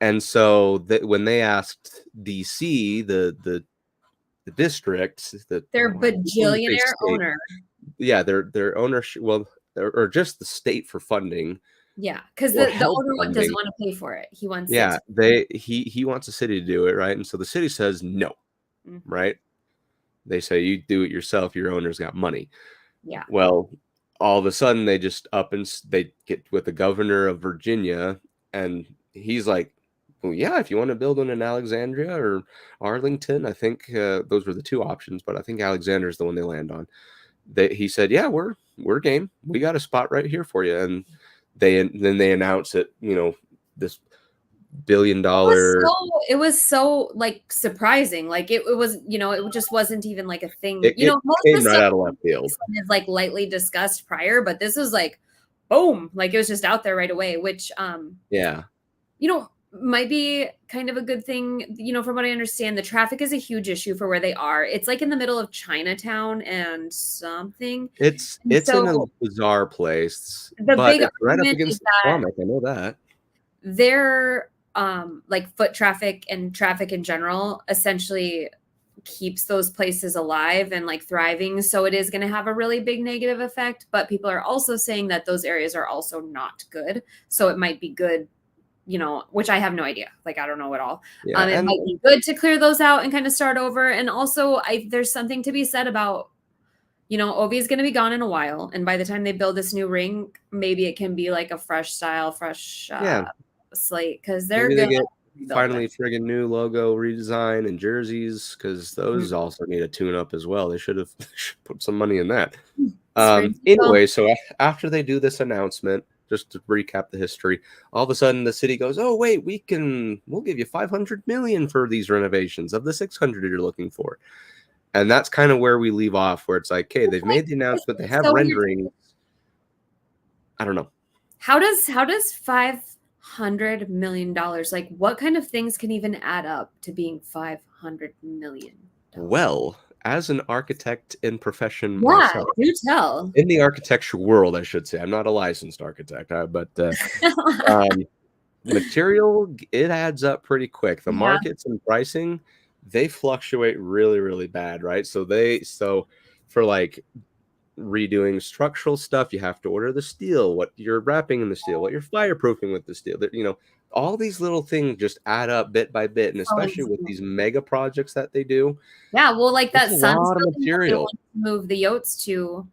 S1: And so when they asked DC, the district,
S2: their bajillionaire owner,
S1: their ownership, or just the state for funding.
S2: Yeah, because the owner doesn't want to pay for it. He wants
S1: he wants the city to do it, right? And so the city says no, right? They say you do it yourself. Your owner's got money.
S2: Yeah.
S1: Well, all of a sudden they just up and they get with the governor of Virginia, and he's like, "Well, yeah, if you want to build one in Alexandria or Arlington, I think those were the two options, but I think Alexandria is the one they land on." He said, "Yeah, we're game. We got a spot right here for you." And then they announce it. This $1 billion.
S2: It was so like surprising. Like it was, it just wasn't even like a thing.
S1: Most
S2: came
S1: of the right out of left field.
S2: Is like lightly discussed prior, but this was like, boom, like it was just out there right away. Which, might be kind of a good thing. From what I understand, the traffic is a huge issue for where they are. It's like in the middle of Chinatown and something.
S1: It's in a bizarre place. But it's right up against the comic. I know that.
S2: Their like foot traffic and traffic in general essentially keeps those places alive and like thriving. So it is going to have a really big negative effect. But people are also saying that those areas are also not good. So it might be good, which I have no idea. Like, I don't know at all.
S1: Yeah,
S2: it might be good to clear those out and kind of start over. And also there's something to be said about, Ovi is going to be gone in a while. And by the time they build this new rink, maybe it can be like a fresh style, slate, because they're going to
S1: finally friggin' new logo redesign and jerseys, because those also need a tune up as well. They should have put some money in that. Anyway, so after they do this announcement, just to recap the history, all of a sudden the city goes, "Oh wait, we'll give you $500 million for these renovations of the 600 you're looking for." And that's kind of where we leave off, where it's like, okay, they've made the announcement, they have renderings. I don't know.
S2: How does $500 million, like what kind of things can even add up to being $500 million?
S1: Well, as an architect in profession
S2: Yeah,
S1: myself,
S2: do tell.
S1: in the architecture world, I should say, I'm not a licensed architect, but um, material, it adds up pretty quick. The
S2: Yeah.
S1: markets and pricing, they fluctuate really, really bad, right? So for like redoing structural stuff, you have to order the steel, what you're wrapping in the steel, what you're fireproofing with the steel. That, all these little things just add up bit by bit, and
S2: So
S1: especially with
S2: insane.
S1: these mega projects that they do,
S2: Yeah, well, like
S1: it's
S2: that
S1: a
S2: Suns
S1: lot of
S2: building that they
S1: material.
S2: want to move the Yotes to,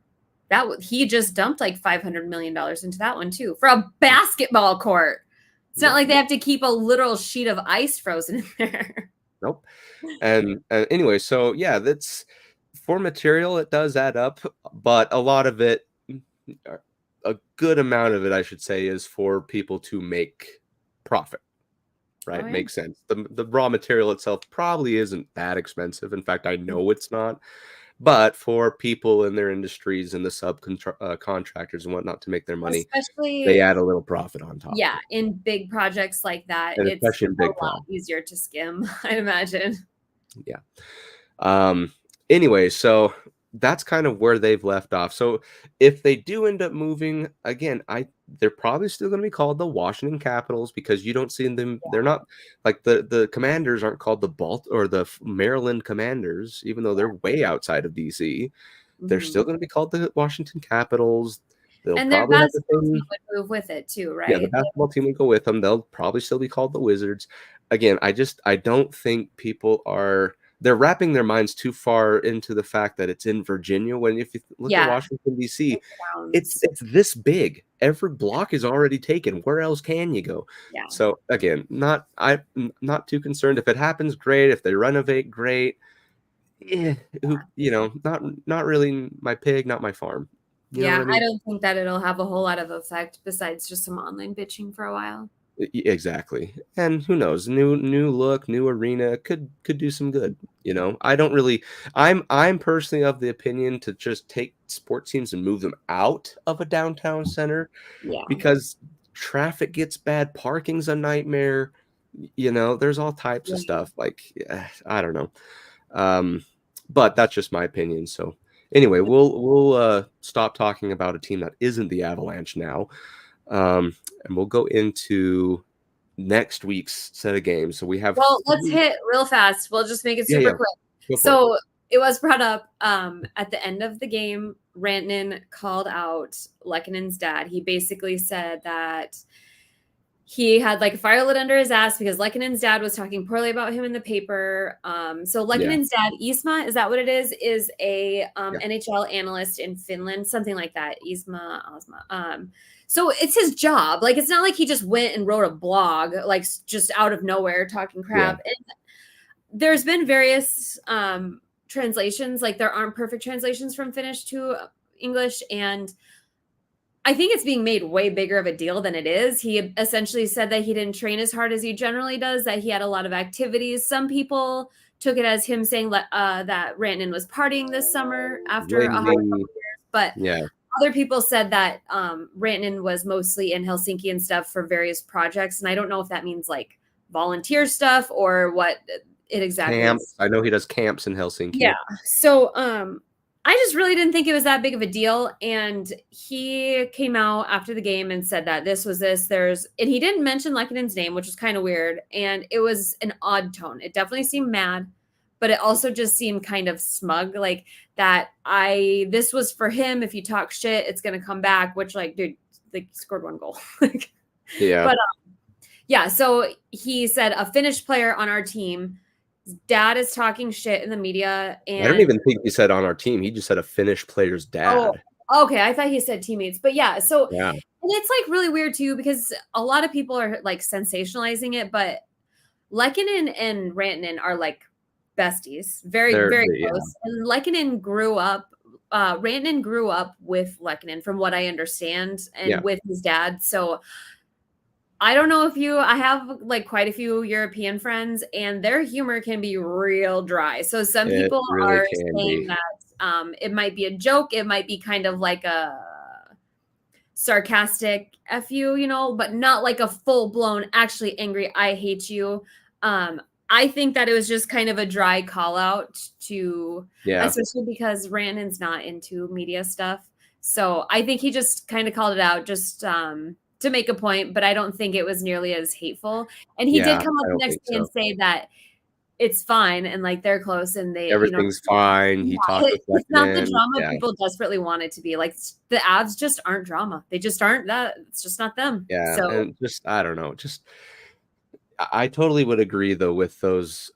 S2: he just dumped like $500 million into that one too for a basketball court. It's not
S1: Yep.
S2: like they have to keep a literal sheet of ice frozen in there.
S1: Nope. And anyway, so yeah, that's for material, it does add up, but a lot of it, a good amount of it, I should say, is for people to make profit. Right?
S2: Oh, yeah.
S1: Makes sense. The raw material itself probably isn't that expensive. In fact, I know it's not. But for people in their industries and the contractors and whatnot to make their money,
S2: Especially,
S1: they add a little profit on top.
S2: yeah, in big projects like that,
S1: And
S2: it's
S1: especially in big
S2: a lot easier to skim, I'd imagine.
S1: Yeah. Anyway, so that's kind of where they've left off. So if they do end up moving again, they're probably still going to be called the Washington Capitals, because you don't see them. They're not like the Commanders aren't called the Maryland Commanders, even though they're way outside of DC. They're still going to be called the Washington Capitals. They'll
S2: And their
S1: probably have the
S2: basketball
S1: same.
S2: team would move with it too, right?
S1: Yeah, the basketball team would go with them. They'll probably still be called the Wizards. Again, I don't think they're wrapping their minds too far into the fact that it's in Virginia. When if you look at Washington, D.C., it's this big. Every block is already taken. Where else can you go?
S2: Yeah.
S1: So again, I'm not too concerned. If it happens, great. If they renovate, great. Not really my pig, not my farm. You know what I mean?
S2: I don't think that it'll have a whole lot of effect besides just some online bitching for a while.
S1: Exactly. And who knows, new look, new arena could do some good. I don't really, I'm personally of the opinion to just take sports teams and move them out of a downtown center, because traffic gets bad, parking's a nightmare. There's all types of stuff, like, I don't know. But that's just my opinion. So anyway, we'll stop talking about a team that isn't the Avalanche now. And we'll go into next week's set of games. So we have.
S2: Well, let's hit real fast. We'll just make it super quick. So it was brought up at the end of the game. Rantanen called out Lekkonen's dad. He basically said that he had like a fire lit under his ass because Lekkonen's dad was talking poorly about him in the paper. So Lekkonen's dad, Isma, is that what it is a NHL analyst in Finland, something like that. Isma. So it's his job. Like, it's not like he just went and wrote a blog, like just out of nowhere talking crap. And there's been various translations. Like, there aren't perfect translations from Finnish to English. And I think it's being made way bigger of a deal than it is. He essentially said that he didn't train as hard as he generally does, that he had a lot of activities. Some people took it as him saying that Rantanen was partying this summer after a hard couple years. But other people said that Rantanen was mostly in Helsinki and stuff for various projects. And I don't know if that means like volunteer stuff or what it exactly is.
S1: I know he does camps in Helsinki.
S2: Yeah. So I just really didn't think it was that big of a deal. And he came out after the game and said that this was this. And he didn't mention Lekkonen's name, which was kind of weird. And it was an odd tone. It definitely seemed mad, but it also just seemed kind of smug, like that this was for him. If you talk shit, it's going to come back, which, like, dude, they scored one goal. But so he said a Finnish player on our team, his dad is talking shit in the media. And
S1: I don't even think he said on our team. He just said a Finnish player's dad.
S2: Oh, okay. I thought he said teammates, but and it's like really weird too, because a lot of people are like sensationalizing it, but Lekkonen and Rantanen are like besties, very close. And Rantanen grew up with Lekkonen, from what I understand, and with his dad. So I don't know I have like quite a few European friends, and their humor can be real dry. So some people are saying that it might be a joke. It might be kind of like a sarcastic F you, but not like a full blown, actually angry, I hate you. I think that it was just kind of a dry call out to, especially because Rannon's not into media stuff. So I think he just kind of called it out just to make a point, but I don't think it was nearly as hateful. And he did come up the next day and say that it's fine and like they're close and
S1: everything's fine. He talked with
S2: it's not the drama people desperately want it to be. Like the Avs just aren't drama. They just aren't that. It's just not them.
S1: Yeah,
S2: so
S1: and just I don't know. Just I totally would agree though with those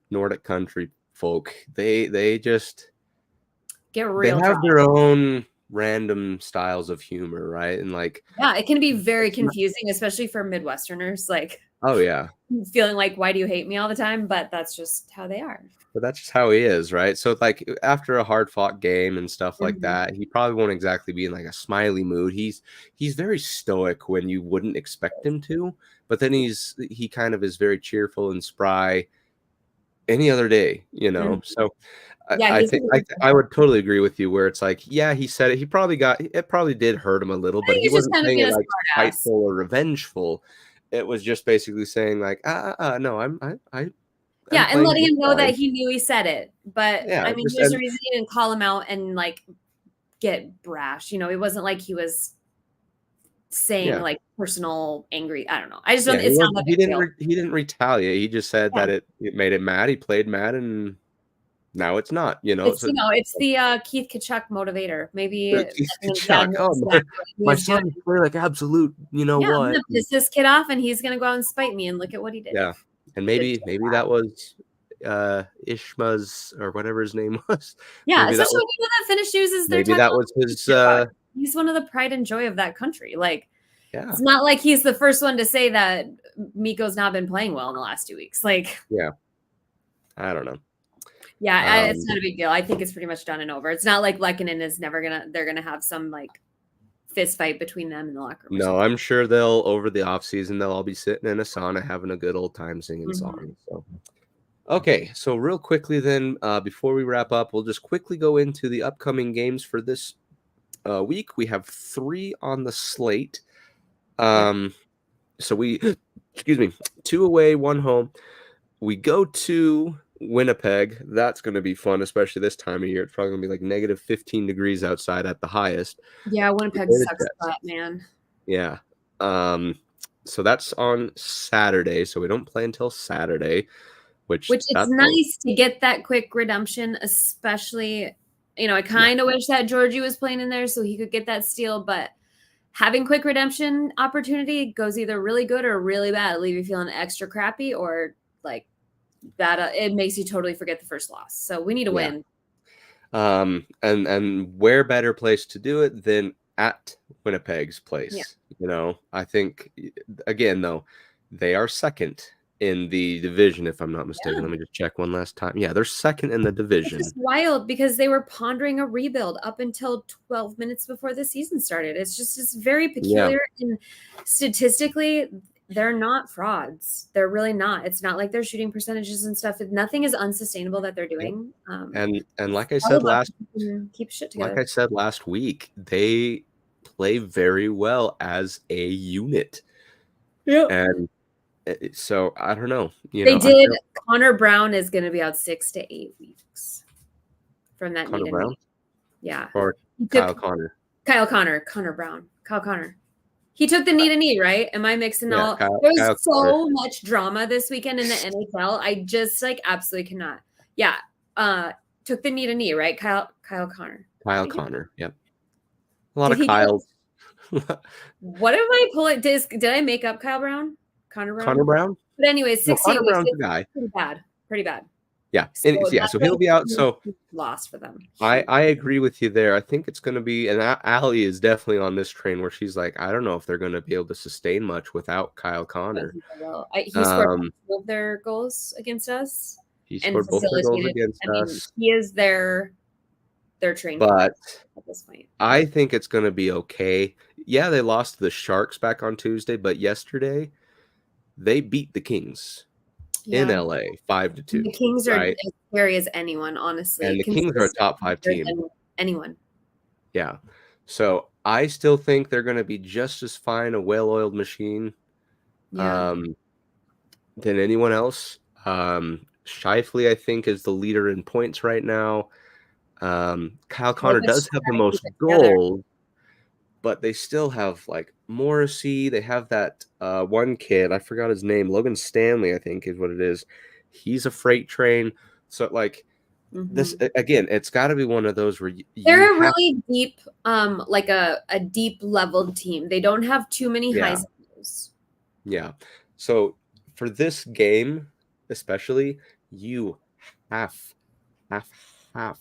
S1: Nordic country folk. They just
S2: get real.
S1: They have their own random styles of humor, right? And like,
S2: yeah, it can be very confusing, especially for Midwesterners. Like,
S1: oh yeah,
S2: feeling like, why do you hate me all the time? But that's just how they are.
S1: But that's just how he is, right? So like after a hard fought game and stuff like that, he probably won't exactly be in like a smiley mood. He's very stoic when you wouldn't expect him to, but then he kind of is very cheerful and spry any other day, you know. So I think I would totally agree with you where it's like, yeah, he said it. It probably did hurt him a little, but he wasn't saying it like spiteful or revengeful. It was just basically saying like, no, and
S2: letting him know that he knew he said it. But I mean, there's a reason he didn't call him out and like get brash. You know, it wasn't like he was saying like personal angry. I don't know. I just don't.
S1: He didn't retaliate. He just said that it made him mad. He played mad, and now it's not. You know,
S2: it's the Keith Tkachuk motivator. Maybe
S1: Keith Tkachuk. Oh, my son play like absolute. You know what?
S2: I'm gonna piss this kid off, and he's gonna go out and spite me. And look at what he did.
S1: Yeah, and maybe that was Ishma's or whatever his name was.
S2: Yeah, especially when that Finnish news is their.
S1: Maybe that was his.
S2: He's one of the pride and joy of that country. Like, it's not like he's the first one to say that Mikko's not been playing well in the last 2 weeks. Like,
S1: yeah, I don't know.
S2: Yeah, it's not a big deal. I think it's pretty much done and over. It's not like Lehkonen is they're gonna have some like fist fight between them in the locker room.
S1: No, I'm sure they'll over the off season they'll all be sitting in a sauna having a good old time singing songs. So. Okay, so real quickly then, before we wrap up, we'll just quickly go into the upcoming games for this week. We have 3 on the slate. So we, 2 away, 1 home. We go to Winnipeg. That's going to be fun, especially this time of year. It's probably going to be like negative 15 degrees outside at the highest.
S2: Yeah, Winnipeg sucks flat, man.
S1: Yeah. So that's on Saturday. So we don't play until Saturday. Which it's
S2: nice to get that quick redemption, especially, I kind of wish that Georgie was playing in there so he could get that steal, but having quick redemption opportunity goes either really good or really bad. Leave you feeling extra crappy or like that. It makes you totally forget the first loss. So we need to win.
S1: And where better place to do it than at Winnipeg's place? Yeah. I think, again, though, they are second in the division, if I'm not mistaken. Let me just check one last time. Yeah, they're second in the division.
S2: It's just wild because they were pondering a rebuild up until 12 minutes before the season started. It's very peculiar. And statistically, they're not frauds. They're really not. It's not like their shooting percentages and stuff. Nothing is unsustainable that they're doing.
S1: And like I said
S2: keep shit together.
S1: Like I said last week, they play very well as a unit.
S2: Yeah.
S1: And so I don't know.
S2: Connor Brown is going to be out 6 to 8 weeks from that.
S1: Connor Brown?
S2: Yeah.
S1: Or Kyle Connor.
S2: Connor Brown. Kyle Connor. He took the knee to knee, right? Am I mixing all? There was so much drama this weekend in the NHL. I just absolutely cannot. Yeah. Took the knee to knee, right? Kyle Connor.
S1: Kyle Connor. Yep. A lot of Kyles.
S2: What am I pulling? Did I make up Kyle Brown? Connor Brown? But anyways, 16
S1: Connor Brown's the guy.
S2: Pretty bad.
S1: Yeah. So he'll be out. So
S2: lost for them.
S1: I agree with you there. I think it's going to be, and Allie is definitely on this train where she's like, I don't know if they're going to be able to sustain much without Kyle Connor.
S2: He scored both their goals against us.
S1: He scored both their goals against us.
S2: He is their train.
S1: But
S2: at this point,
S1: I think it's going to be okay. Yeah, they lost to the Sharks back on Tuesday, but yesterday they beat the Kings in LA 5-2.
S2: The Kings are as scary as anyone, honestly.
S1: And the Kings are a top 5 team.
S2: Anyone.
S1: Yeah. So I still think they're going to be just as fine a well-oiled machine than anyone else. Scheifele, I think, is the leader in points right now. Kyle
S2: Well,
S1: Connor
S2: they're
S1: does
S2: just
S1: have the
S2: trying to keep
S1: most
S2: it together.
S1: goals, but they still have like Morrissey. They have that one kid, I forgot his name, Logan Stanley, I think is what it is. He's a freight train. So like this again, it's got to be one of those where
S2: they're a really deep, like a deep leveled team. They don't have too many highs and lows.
S1: Yeah. So for this game, especially, you have have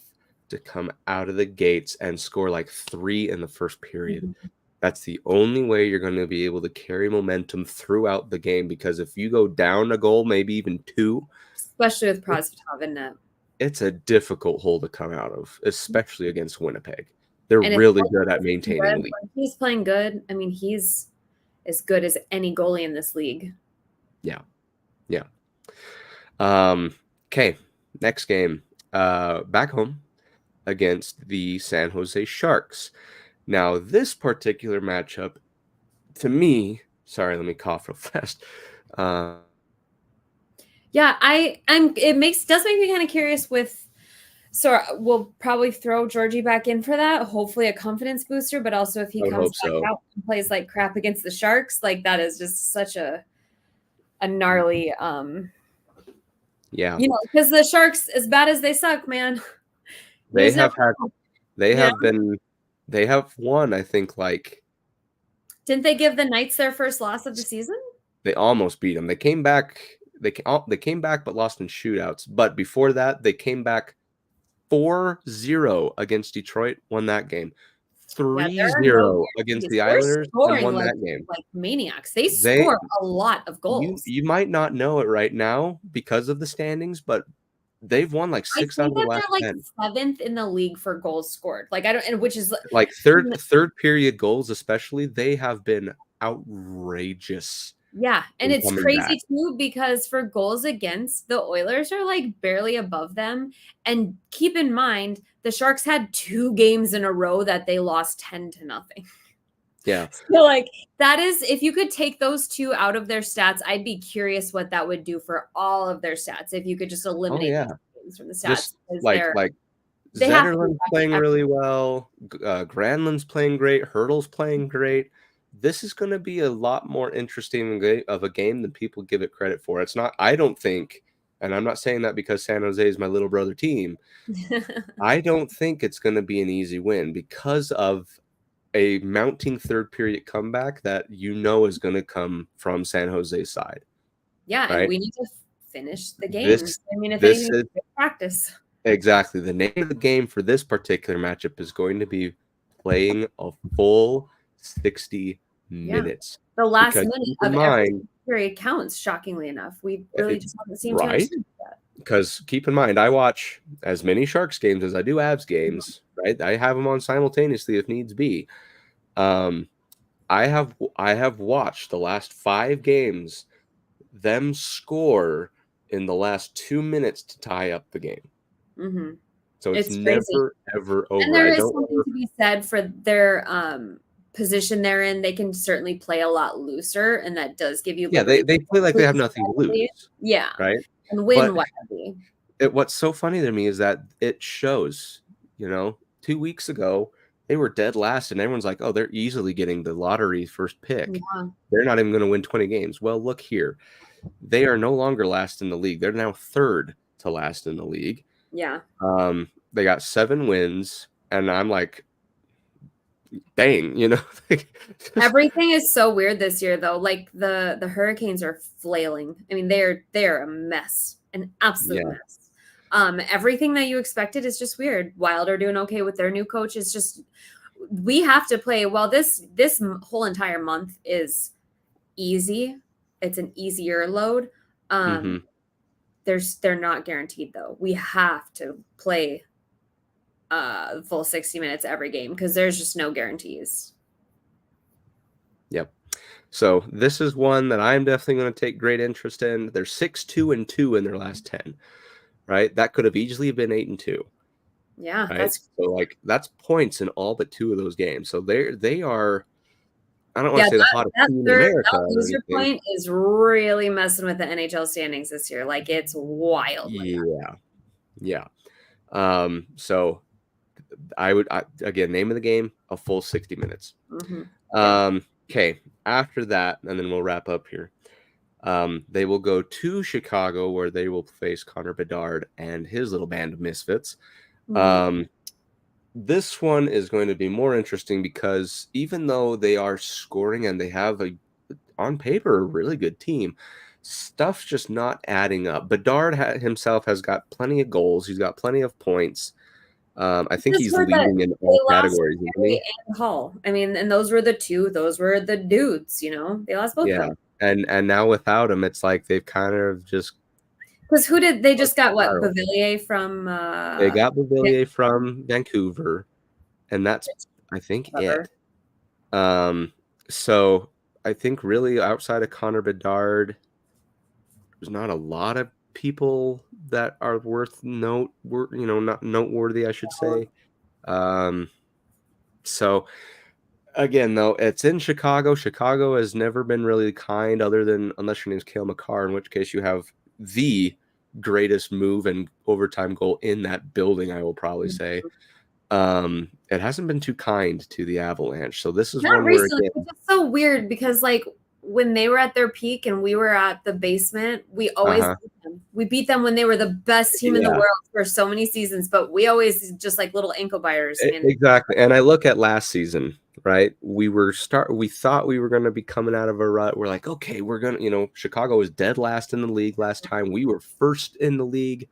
S1: to come out of the gates and score like 3 in the first period. That's the only way you're going to be able to carry momentum throughout the game, because if you go down a goal, maybe even 2,
S2: especially with Prosvetov in net,
S1: it's a difficult hole to come out of, especially against Winnipeg. They're really good at maintaining lead.
S2: When he's playing good, I mean, he's as good as any goalie in this league.
S1: Yeah. Okay, next game. Back home against the San Jose Sharks. Now, this particular matchup, to me, sorry, let me cough real fast.
S2: Yeah, it does make me kind of curious with. So we'll probably throw Georgie back in for that. Hopefully a confidence booster, but also if he comes back out and plays like crap against the Sharks, like that is just such a gnarly
S1: Yeah.
S2: You know, because the Sharks, as bad as they suck, man.
S1: They have won, I think, like.
S2: Didn't they give the Knights their first loss of the season?
S1: They almost beat them. They came back. They came back, but lost in shootouts. But before that, they came back 4-0 against Detroit, won that game. 3-0 against the Islanders, and won that game.
S2: Like maniacs. They score a lot of goals.
S1: You might not know it right now because of the standings, but they've won like 6 out of the last 10.
S2: They're like 7th in the league for goals scored. Like which is
S1: like third period goals, especially. They have been outrageous.
S2: Yeah, and it's crazy too, because for goals against, the Oilers are like barely above them. And keep in mind, the Sharks had 2 games in a row that they lost 10-0.
S1: Yeah.
S2: So like that is, if you could take those 2 out of their stats, I'd be curious what that would do for all of their stats if you could just eliminate those games from the stats.
S1: Just like Zetterlund's playing really well. Granlund's playing great. Hurdle's playing great. This is going to be a lot more interesting of a game than people give it credit for. It's not, I don't think, and I'm not saying that because San Jose is my little brother team. I don't think it's going to be an easy win because of a mounting third period comeback that is going to come from San Jose's side.
S2: Yeah, right? And we need to finish the game. If anything, is practice.
S1: Exactly. The name of the game for this particular matchup is going to be playing a full 60 minutes.
S2: The last minute of every period counts, shockingly enough. We really just haven't seen to understand that.
S1: Because keep in mind, I watch as many Sharks games as I do Avs games, right? I have them on simultaneously if needs be. I have watched the last 5 games, them score in the last 2 minutes to tie up the game.
S2: Mm-hmm.
S1: So it's never, ever over.
S2: And there is something to be said for their position they're in. They can certainly play a lot looser, and that does give you.
S1: Yeah, they play like they have nothing to lose.
S2: Yeah,
S1: right.
S2: And win wildly.
S1: What's so funny to me is that it shows. 2 weeks ago they were dead last, and everyone's like, "Oh, they're easily getting the lottery first pick. Yeah. They're not even going to win 20 games." Well, look here, they are no longer last in the league. They're now third to last in the league.
S2: Yeah.
S1: They got 7 wins, and I'm like, dang,
S2: Everything is so weird this year, though. Like the Hurricanes are flailing. I mean, they're a mess, an absolute mess. Everything that you expected is just weird. Wild are doing okay with their new coach. It's just we have to play. Well, this whole entire month is easy. It's an easier load. They're not guaranteed though. We have to play full 60 minutes every game because there's just no guarantees.
S1: Yep. So this is one that I'm definitely going to take great interest in. They're 6-2-2 in their last 10, right? That could have easily been 8-2.
S2: Yeah.
S1: Right? That's points in all but 2 of those games. So they are, I don't want to say the hottest team in America.
S2: That loser point is really messing with the NHL standings this year. Like, it's wild.
S1: Yeah. So again, name of the game, a full 60 minutes. Okay. After that, and then we'll wrap up here. They will go to Chicago, where they will face Connor Bedard and his little band of misfits. This one is going to be more interesting because even though they are scoring and they have on paper, a really good team, stuff's just not adding up. Bedard himself has got plenty of goals. He's got plenty of points. I think he's leading in all categories.
S2: And Hull. I mean, and those were the dudes, you know, they lost both of them.
S1: And now without him, it's like they've kind of just.
S2: Because they just got what? Beauvillier from.
S1: They got Beauvillier from Vancouver, and that's, I think, it. So I think really outside of Connor Bedard, there's not a lot of people that are not noteworthy, I should say. So again, though, it's in Chicago. Chicago has never been really kind, unless your name's Cale Makar, in which case you have the greatest move and overtime goal in that building, I will probably say. It hasn't been too kind to the Avalanche. So this is
S2: not recently. It's so weird because, like, when they were at their peak and we were at the basement, we always beat them. We beat them when they were the best team in the world for so many seasons, but we always just like little ankle biters.
S1: Exactly. And I look at last season, right? We thought we were going to be coming out of a rut. We're like, okay, we're going to, Chicago was dead last in the league last time. We were first in the league,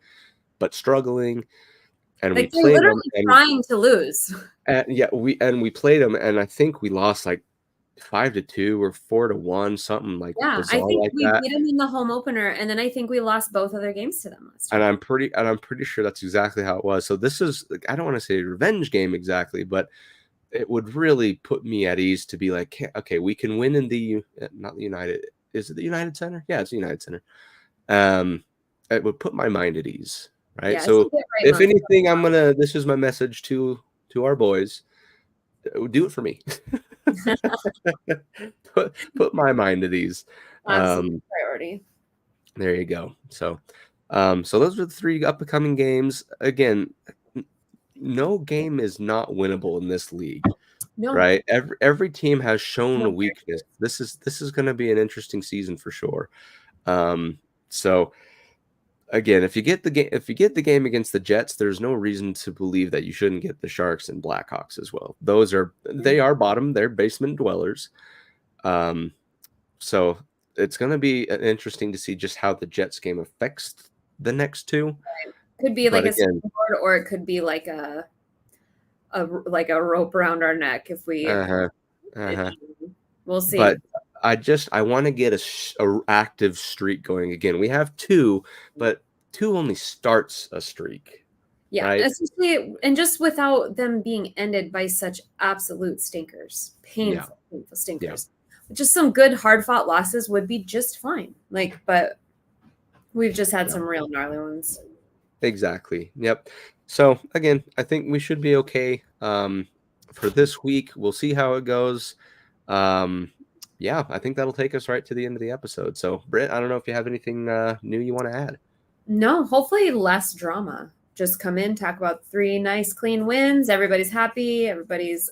S1: but struggling. And
S2: like we played them trying to lose.
S1: We played them, and I think we lost like 5-2 or 4-1, something like
S2: I think we beat them in the home opener, and then I think we lost both other games to them last time.
S1: And I'm pretty sure that's exactly how it was. So this is, I don't want to say a revenge game exactly, but it would really put me at ease to be like, okay, we can win in not the United. Is it the United Center? Yeah, it's the United Center. It would put my mind at ease, right? Yeah, so if anything, this is my message to our boys. Do it for me. put my mind at ease.
S2: Priority.
S1: There you go. So those are the 3 upcoming games. Again, no game is not winnable in this league. No. Right? Every team has shown a weakness. This is going to be an interesting season for sure. So again, if you get the game against the Jets, there's no reason to believe that you shouldn't get the Sharks and Blackhawks as well. They are bottom, they're basement dwellers. So it's going to be interesting to see just how the Jets game affects the next 2.
S2: Could be like a scoreboard, or it could be like a rope around our neck if we. We'll see.
S1: But I want to get a active streak going again. We have 2, but 2 only starts a streak.
S2: Yeah, right? Especially and just without them being ended by such absolute stinkers, painful stinkers. Yeah. Just some good hard fought losses would be just fine. But we've just had some real gnarly ones.
S1: Exactly. Yep. So again, I think we should be okay for this week. We'll see how it goes. Yeah, I think that'll take us right to the end of the episode. So, Britt, I don't know if you have anything new you want to add.
S2: No, hopefully less drama. Just come in, talk about 3 nice, clean wins. Everybody's happy. Everybody's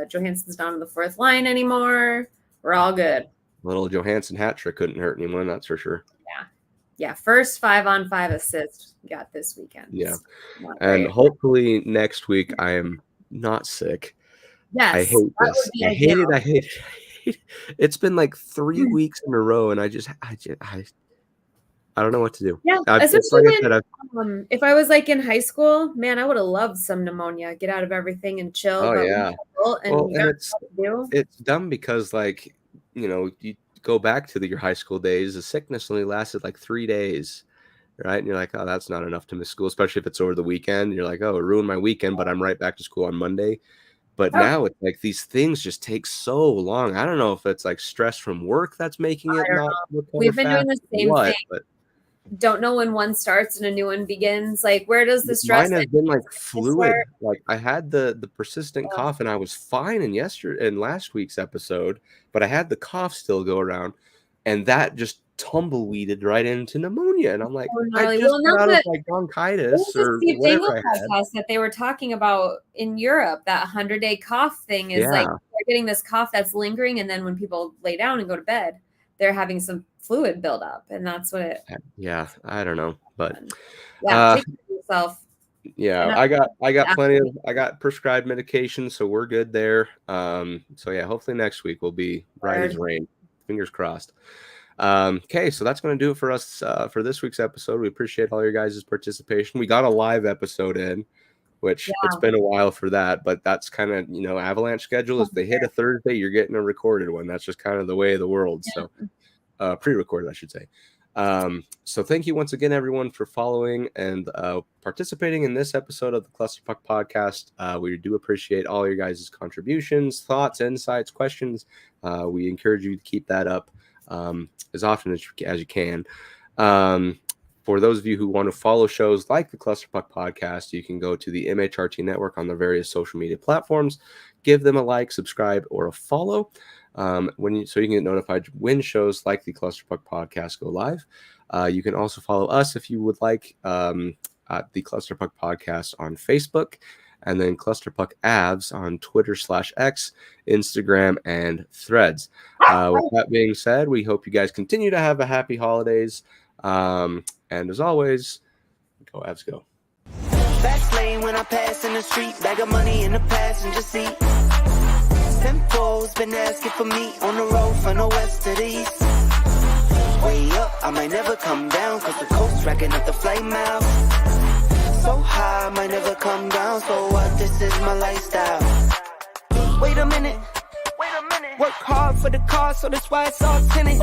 S2: Johansson's not on the 4th line anymore. We're all good.
S1: Little Johansson hat trick couldn't hurt anyone, that's for sure.
S2: Yeah. First 5-on-5 assist got this weekend.
S1: Yeah, and hopefully next week I am not sick.
S2: Yes,
S1: I hate this. I hate it. It's been like 3 weeks in a row, and I don't know what to do.
S2: Yeah, especially if I was like in high school, man, I would have loved some pneumonia. Get out of everything and chill.
S1: Oh yeah. It's dumb because you go back to your high school days. The sickness only lasted like 3 days, right? And you're like, oh, that's not enough to miss school, especially if it's over the weekend. You're like, oh, it ruined my weekend, but I'm right back to school on Monday. But now it's like these things just take so long. I don't know if it's like stress from work that's making it not.
S2: We've been doing the same thing. don't know when one starts and a new one begins. Like, where does the stress?
S1: Mine has been like fluid. Like I had the persistent cough and I was fine in last week's episode, but I had the cough still go around, and that just tumbleweeded right into pneumonia. And I'm like, I just got out of like bronchitis or whatever I had.
S2: That they were talking about in Europe, that 100-day cough thing is like they're getting this cough that's lingering, and then when people lay down and go to bed, they're having some fluid build up, and that's what it.
S1: Yeah, I don't know, but
S2: take care of yourself.
S1: Yeah, I got plenty of prescribed medication, so we're good there. So yeah, hopefully next week will be bright as rain. Fingers crossed. Okay, so that's going to do it for us for this week's episode. We appreciate all your guys' participation. We got a live episode in, which it's been a while for that, but that's kind of, Avalanche schedule. If they hit a Thursday, you're getting a recorded one. That's just kind of the way of the world. So pre-recorded, I should say. So thank you once again, everyone, for following and participating in this episode of the Clusterfuck Podcast. We do appreciate all your guys' contributions, thoughts, insights, questions. We encourage you to keep that up as often as you can. For those of you who want to follow shows like the Clusterfuck Podcast, you can go to the MHRT Network on the various social media platforms. Give them a like, subscribe, or a follow. So you can get notified when shows like the Clusterfuck Podcast go live. You can also follow us if you would like at the Clusterfuck Podcast on Facebook, and then Clusterfuck Avs on Twitter/X, Instagram, and Threads. With that being said, we hope you guys continue to have a happy holidays. And as always, go Avs, go.
S3: Fast lane when I pass in the street, bag of money in the passenger seat. Simcoe's been asking for me on the road from the west to the east. Way up, I might never come down, cause the coast racking up the flame out. So high, I might never come down, so what, this is my lifestyle. Wait a minute, work hard for the car, so that's why it's all tinted.